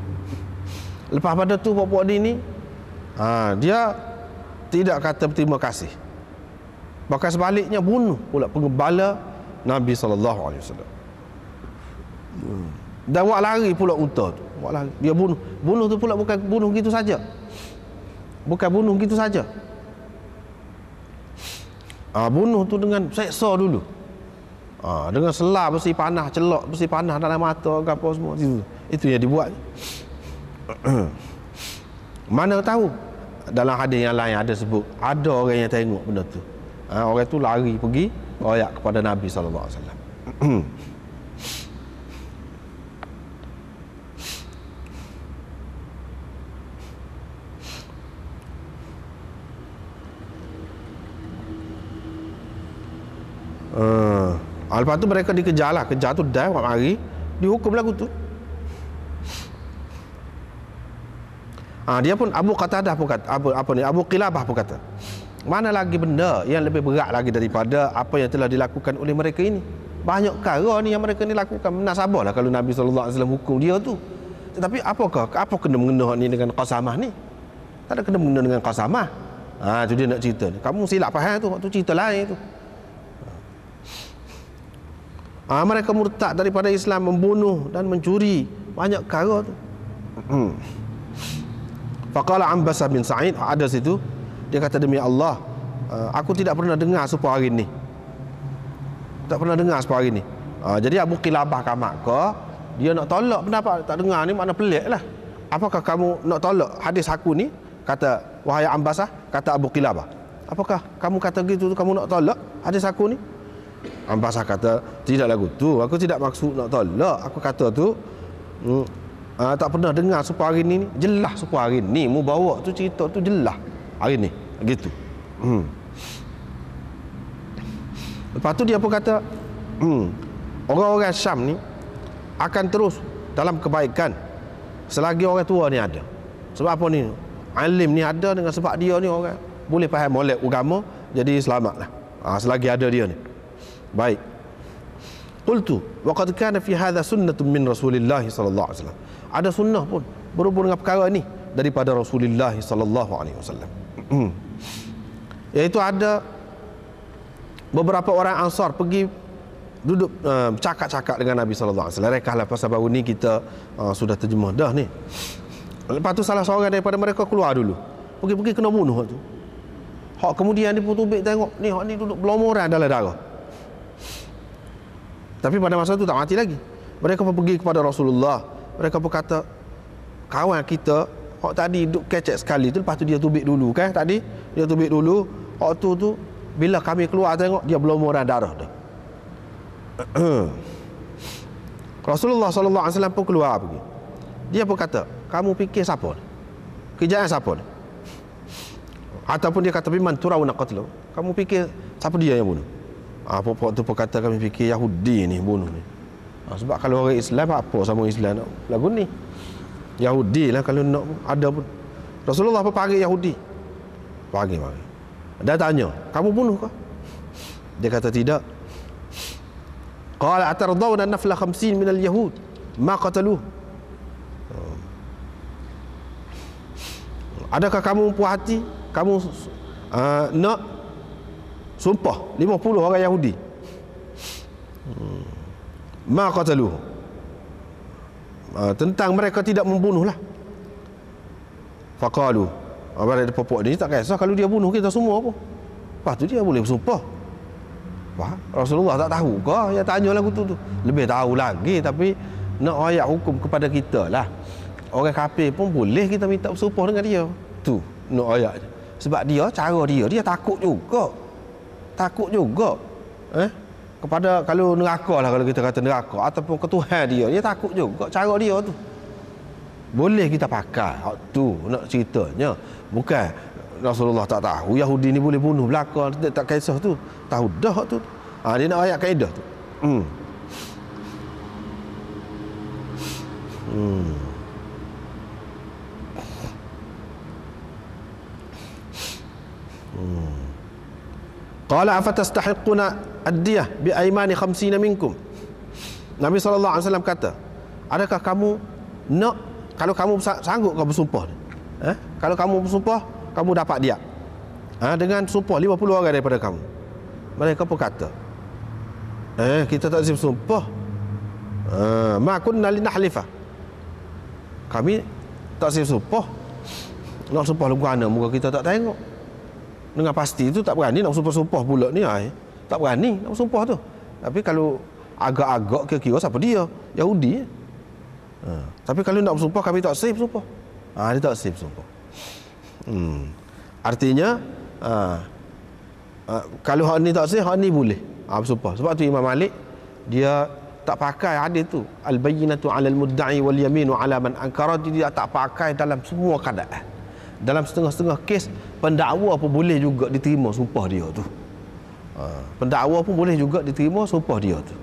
Speaker 1: Lepas pada tu puak-puak dia ni dia tidak kata berterima kasih, bahkan sebaliknya bunuh pula penggembala Nabi SAW. Dan buat lari pula unta tu. Buat lari. Dia bunuh. Bunuh tu pula bukan bunuh gitu saja. Bukan bunuh gitu saja. Bunuh tu dengan seksa dulu. Dengan selah besi panah, celok besi panah dalam mata ke apa semua itu yang dibuat. Mana tahu dalam hadis yang lain ada sebut ada orang yang tengok benda tu. Orang tu lari pergi royak kepada Nabi sallallahu alaihi wasallam. Lepas tu mereka dikejar lah. Kejar tu dah buat mari, dihukum lagu tu. Dia pun Abu Qatadah pun kata, Abu Qilabah pun kata, mana lagi benda yang lebih berat lagi daripada apa yang telah dilakukan oleh mereka ini. Banyak perkara ni yang mereka ni lakukan. Menasabahlah kalau Nabi SAW hukum dia tu. Tetapi apa kena mengena ni dengan qasamah ni? Tak ada kena mengena dengan qasamah. Tu dia nak cerita ni. Kamu silap faham tu, waktu cerita lain tu. Mereka murtad daripada Islam, membunuh dan mencuri, banyak perkara tu. Faqala Ambas bin Sa'id, ada situ, dia kata, demi Allah, aku tidak pernah dengar sepuh hari ni. Tak pernah dengar sepuh hari ni. Jadi Abu Qilabah kamak ke, dia nak tolak pendapat tak dengar ni, makna pelik lah. Apakah kamu nak tolak hadis aku ni? Kata, wahai Ambasah, kata Abu Qilabah, apakah kamu kata gitu tu, kamu nak tolak hadis aku ni? Ambasah kata, tidak lagu tu, aku tidak maksud nak tolak. Aku kata tu tak pernah dengar sepuh hari ni. Jelas sepuh hari ni mu bawa tu cerita tu jelas hari ni gitu. Lepas tu dia pun kata, orang-orang Syam ni akan terus dalam kebaikan selagi orang tua ni ada. Sebab apa ni? Alim ni ada, dengan sebab dia ni orang boleh faham molek agama, jadi selamatlah. Selagi ada dia ni. Baik. Qultu wa qad kana fi hadha sunnatun min Rasulillah sallallahu alaihi wasallam. Ada sunnah pun berhubung dengan perkara ni daripada Rasulullah sallallahu alaihi wasallam. Iaitu ada beberapa orang Ansar pergi duduk cakap-cakap dengan Nabi sallallahu alaihi wasallam. Rekahlah pasal baru ni kita sudah terjemah dah ni. Lepas tu salah seorang daripada mereka keluar dulu. Pergi-pergi kena bunuh tu. Hak kemudian dia pun tubik tengok ni, hak ni duduk berlomoran dalam darah. Tapi pada masa itu tak mati lagi. Mereka pun pergi kepada Rasulullah. Mereka pun kata, kawan kita hak tadi duduk kecek sekali tu, lepas tu dia tubik dulu kan tadi. Dia tubik dulu. Hak tu bila kami keluar tengok dia berlomoran darah dah. Rasulullah SAW pun keluar pergi. Dia pun kata, kamu fikir siapa ni? Kejayaan siapa ni? Ataupun dia kata, biman turawna qatlu. Kamu fikir siapa dia yang bunuh? Pokok tu pun kata, kami fikir Yahudi ni bunuh ni. Sebab kalau orang Islam, apa sama Islam nak lagu ni? Yahudi lah kalau nak ada pun. Rasulullah pun panggil Yahudi. Panggil. Dia tanya, kamu bunuh ke? Dia kata tidak. Qala atardawna nafla 50 minal yahud ma qataluh. Adakah kamu puas hati, kamu nak sumpah 50 orang Yahudi ma qataluh, tentang mereka tidak membunuhlah. Faqalu, ada popok ni tak kisah kalau dia bunuh kita semua pun. Lepas tu dia boleh bersumpah. Rasulullah tak tahu ke? Dia tanya lagu tu. Lebih tahu lagi, tapi nak ayat hukum kepada kita lah. Orang kafir pun boleh kita minta bersumpah dengan dia. Tu nak ayat. Sebab dia, cara dia takut juga. Kepada, kalau neraka lah, kalau kita kata neraka ataupun ke Tuhan dia takut juga cara dia tu. Boleh kita pakai hak tu nak ceritanya. Bukan Rasulullah tak tahu Yahudi ni boleh bunuh belaka, tak kisah tu. Tahu dah hak tu. Dia nak ayat kaedah tu. Qala afatastahiquna ad-diyah bi aymani 50 minkum. Nabi SAW kata, adakah kamu nak, kalau kamu sanggup kau bersumpah kalau kamu bersumpah kamu dapat dia dengan sumpah 50 orang daripada kamu. Mereka pun kata, kita tak boleh bersumpah, Ma kunna linahlifa. Kami tak sumpah. Nak sumpah lagu mana muka kita tak tengok. Dengan pasti tu tak berani nak sumpah-sumpah pula ni. Tak berani nak sumpah tu. Tapi kalau agak-agak kira-kira siapa dia? Yahudi. Tapi kalau nak bersumpah kami tak safe sumpah. Dia tak safe sumpah. Artinya kalau hak ni tak safe, hak ni boleh bersumpah. Sebab tu Imam Malik dia tak pakai hadis tu, al-bayyinatu 'alal mudda'i wal yaminu 'ala man ankara. Dia tak pakai dalam semua keadaan. Dalam setengah-setengah kes pendakwa pun boleh juga diterima sumpah dia tu. Pendakwa pun boleh juga diterima sumpah dia tu.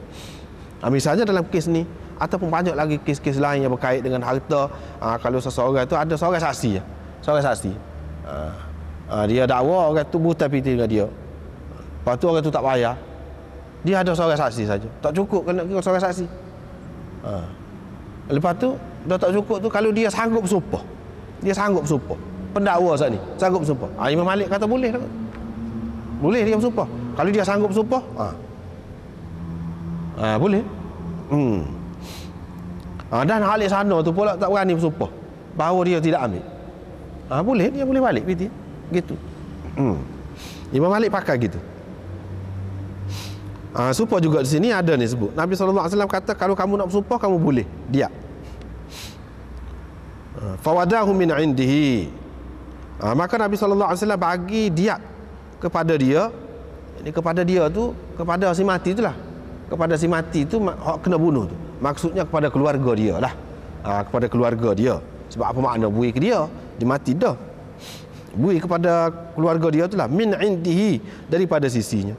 Speaker 1: Misalnya dalam kes ni ataupun banyak lagi kes-kes lain yang berkait dengan harta. Kalau seseorang tu ada seorang saksi, dia dakwa orang tu buta piti dengan dia. Lepas tu orang tu tak bayar. Dia ada seorang saksi saja. Tak cukup kena kira seorang saksi. Lepas tu dah tak cukup tu kalau dia sanggup bersumpah. Dia sanggup bersumpah. Pendakwa saat ni sanggup bersumpah. Imam Malik kata boleh tak? Boleh dia bersumpah. Kalau dia sanggup bersumpah, boleh. Dan Khalid sana tu pula tak berani bersumpah bahawa dia tidak ambil. Boleh, dia boleh balik piti. Gitu. Imam Malik pakai gitu. Sumpah juga di sini ada ni sebut. Nabi SAW kata kalau kamu nak bersumpah kamu boleh dia. Fawadahu min indihi. Maka Nabi SAW bagi diat kepada dia. Ini kepada dia tu, kepada si mati itulah. Kepada si mati tu hak kena bunuh tu. Maksudnya kepada keluarga dia lah. Kepada keluarga dia. Sebab apa makna bui ke dia? Dia mati dah. Bui kepada keluarga dia tu lah. Min indihi, daripada sisinya.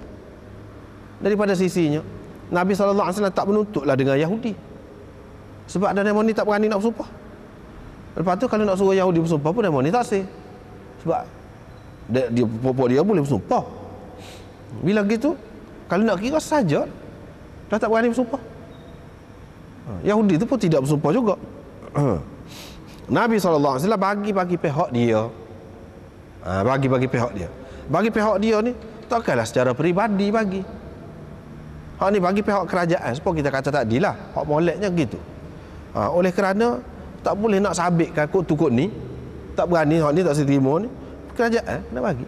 Speaker 1: Daripada sisinya Nabi SAW tak menuntutlah dengan Yahudi. Sebab ada ni tak berani nak bersumpah. Lepas tu kalau nak suruh Yahudi bersumpah pun ni tak sah. Sebab dia pokok dia boleh bersumpah. Bila gitu kalau nak kira saja dah tak berani bersumpah. Yahudi tu pun tidak bersumpah juga. Nabi SAW bagi pihak dia. Bagi pihak dia. Bagi pihak dia ni takkanlah secara peribadi bagi. Hak ni bagi pihak kerajaan. Sebab kita kata tadi lah, hak moleknya gitu. Oleh kerana tak boleh nak sabitkan kod tu kod ni, tak berani, hak ni tak seterima ni, kerajaan nak bagi.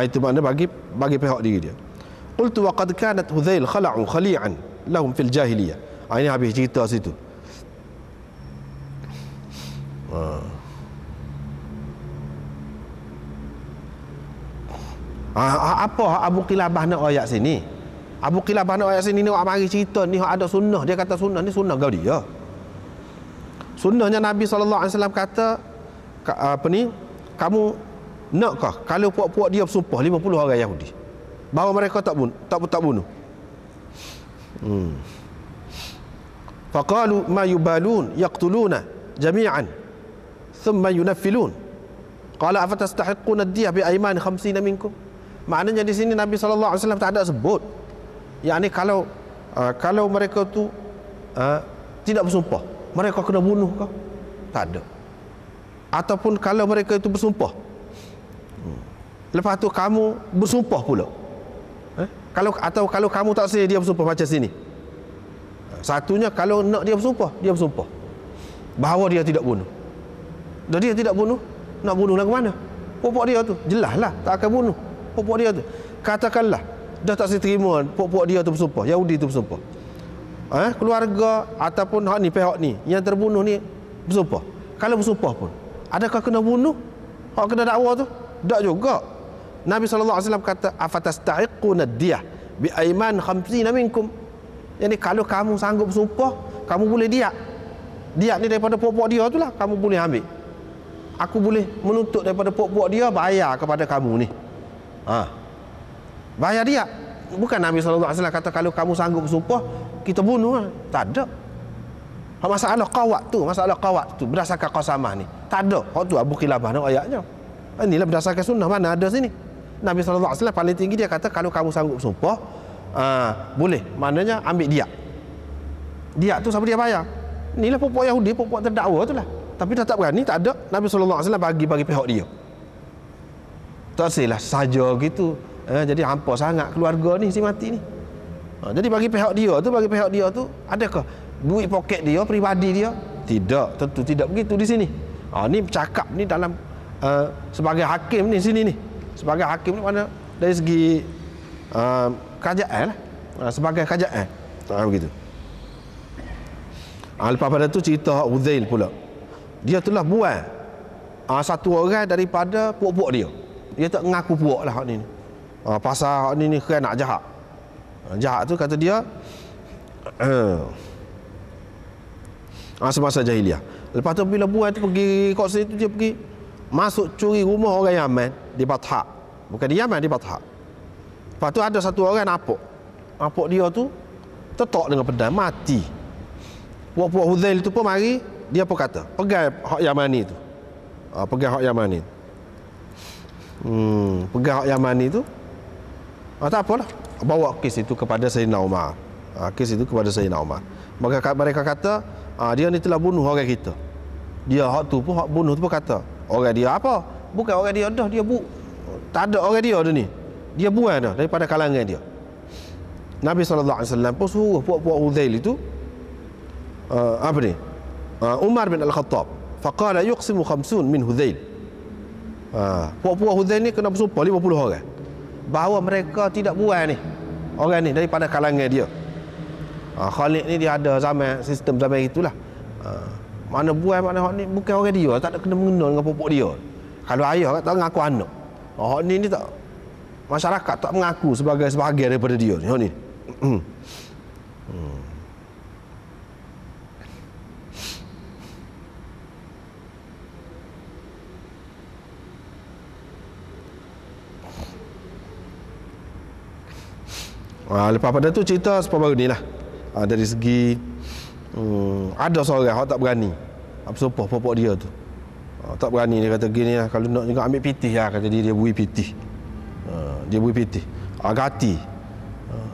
Speaker 1: Itu makna bagi pihak diri dia. Qultu wa qad kanat Hudzail khala'u khali'an lahum fil jahiliyah. Ini habis cerita situ. Apa Abu Qilabah nak ayat sini? Abu Qilabah nak ayat sini ni mari cerita ni ada sunnah. Dia kata sunnah ni sunnah kau dia. Sunnahnya Nabi SAW kata kamu nakkah kalau puak-puak dia bersumpah 50 orang Yahudi bahawa mereka tak bunuh. Faqalu ma yubalun yaqtuluna jami'an thumma yunaffilun. Qala afatastahiquna ad-diyah bi ayman 50 minkum. Maknanya di sini Nabi SAW tak ada sebut. Yakni kalau mereka tu tidak bersumpah, mereka kena bunuh kau? Tak ada. Ataupun kalau mereka itu bersumpah, lepas tu kamu bersumpah pula. Kalau kamu tak sah dia bersumpah macam sini. Satunya kalau nak dia bersumpah bahawa dia tidak bunuh. Dan dia tidak bunuh, nak bunuh lagu mana? Pokok dia tu jelaslah tak akan bunuh. Pokok dia tu katakanlah dah tak terima pokok dia tu bersumpah, Yahudi tu bersumpah. Keluarga ataupun hak ni pihak ni yang terbunuh ni bersumpah. Kalau bersumpah pun adakah kena bunuh? Hak kena dakwa tu? Tak juga. Nabi SAW kata afatastahiquna ad-diyah bi ayman 50 minkum. Yani kalau kamu sanggup bersumpah, kamu boleh diat. Diat ni daripada pokok dia tu lah kamu boleh ambil. Aku boleh menuntut daripada pokok dia bayar kepada kamu ni. Bayar dia. Bukan Nabi SAW kata kalau kamu sanggup bersumpah kita bunuh. Tak ada. Masalah qawat tu berdasarkan qasamah ni tak ada. Hak tu Abu Qilabah nak ayatnya. Inilah berdasarkan sunnah, mana ada sini. Nabi SAW paling tinggi dia kata kalau kamu sanggup bersumpah boleh. Maknanya ambil dia. Dia tu siapa dia bayar? Inilah pokok Yahudi, pokok terdakwa tu lah. Tapi dah tak berani, tak ada. Nabi SAW bagi pihak dia. Tak silah saja gitu. Jadi hampa sangat keluarga ni si mati ni. Jadi bagi pihak dia tu adakah duit poket dia, peribadi dia. Tidak, tentu tidak begitu di sini. Ni bercakap ni dalam sebagai hakim ni sini ni. Sebagai hakim ni mana dari segi kerajaan lah. Sebagai kerajaan. Begitu. Lepas pada tu cerita Uzail pula. Dia telah buang satu orang daripada puak-puak dia. Dia tak mengaku puak lah hak ni. Pasal hak ni kena nak jahat. Jahat tu kata dia semasa jahiliah. Lepas tu bila buang tu pergi kat situ, dia pergi masuk curi rumah orang Yaman di Batha. Bukan di Yaman, di Batha. Lepas tu ada satu orang napok. Napok dia tu tetok dengan pedang, mati. Puak-puak Huzail tu pun mari, dia pun kata, pegang hak Yamani tu. Pegang hak Yamani. Pegang hak Yamani tu. Tak apalah. Bawa kes itu kepada Sayyidina Umar. Kes itu kepada Sayyidina Umar. Maka mereka kata, dia ni telah bunuh orang kita. Dia hak tu pun, hak bunuh tu pun kata, orang dia apa? Bukan orang dia dah, dia tak ada orang dia dah ni. Dia buang dah daripada kalangan dia. Nabi SAW pun suruh puak-puak Huzail itu apa ni? Umar bin Al-Khattab faqala yuqsimu 50 min Huzail. Puak-puak Huzail ni kena bersumpah 50 orang bahawa mereka tidak buang ni orang ni daripada kalangan dia. Khalid ni dia ada sistem zaman itulah. Mana buang mana hak ni bukan orang dia, tak ada kena mengenal dengan puak-puak dia. Kalau ayah tak mengaku anak. Hak ni tak, masyarakat tak mengaku sebagai sebahagian daripada dia ni. Hak ni. Lepas pada tu cerita separuh ni lah. Dari segi ada seorang yang tak berani bersumpah puak-puak dia tu. Tak berani, dia kata gini lah, kalau nak juga ambil pitih lah, kata dia bui pitih. Dia bui pitih. Gati.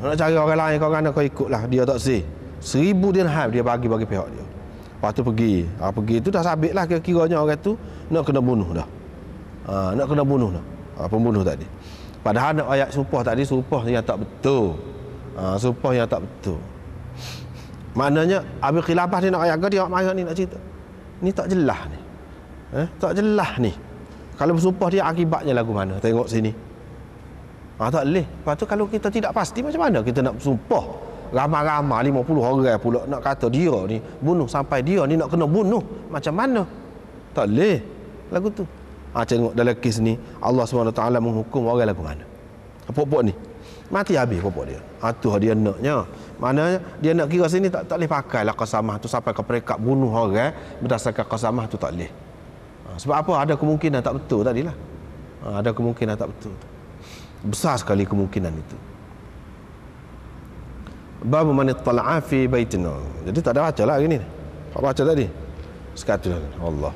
Speaker 1: Nak cari orang lain, kau kan kau ikut lah. Dia tak say. 1000 dirham dia bagi pihak dia. Lepas tu pergi. Pergi tu dah sabit lah kira-kiranya orang tu nak kena bunuh dah. Nak kena bunuh dah. Pembunuh tadi. Padahal nak ayat sumpah tadi, sumpah yang tak betul. Sumpah yang tak betul. Maknanya Abi Khilafah ni nak ayat ke dia marah ni nak cerita. Ni tak jelas ni. Tak jelas ni. Kalau bersumpah dia akibatnya lagu mana? Tengok sini. Tak boleh. Lepas tu kalau kita tidak pasti macam mana kita nak bersumpah? Ramai-ramai 50 orang pula nak kata dia ni bunuh, sampai dia ni nak kena bunuh. Macam mana? Tak boleh lagu tu. Tengok dalam kes ni Allah SWT menghukum orang lagu mana? Puak-puak ni mati habis puak-puak dia. Tu dia naknya. Maknanya dia nak kira sini tak boleh pakai lah qasamah tu sampai ke peringkat bunuh orang berdasarkan qasamah tu, tak boleh. Sebab apa? Ada kemungkinan tak betul tadilah. Ada kemungkinan tak betul. Besar sekali kemungkinan itu. Bab man ittala'a fi baitin. Jadi tak ada baca lah hari ni. Apa baca tadi? Sekatu Allah.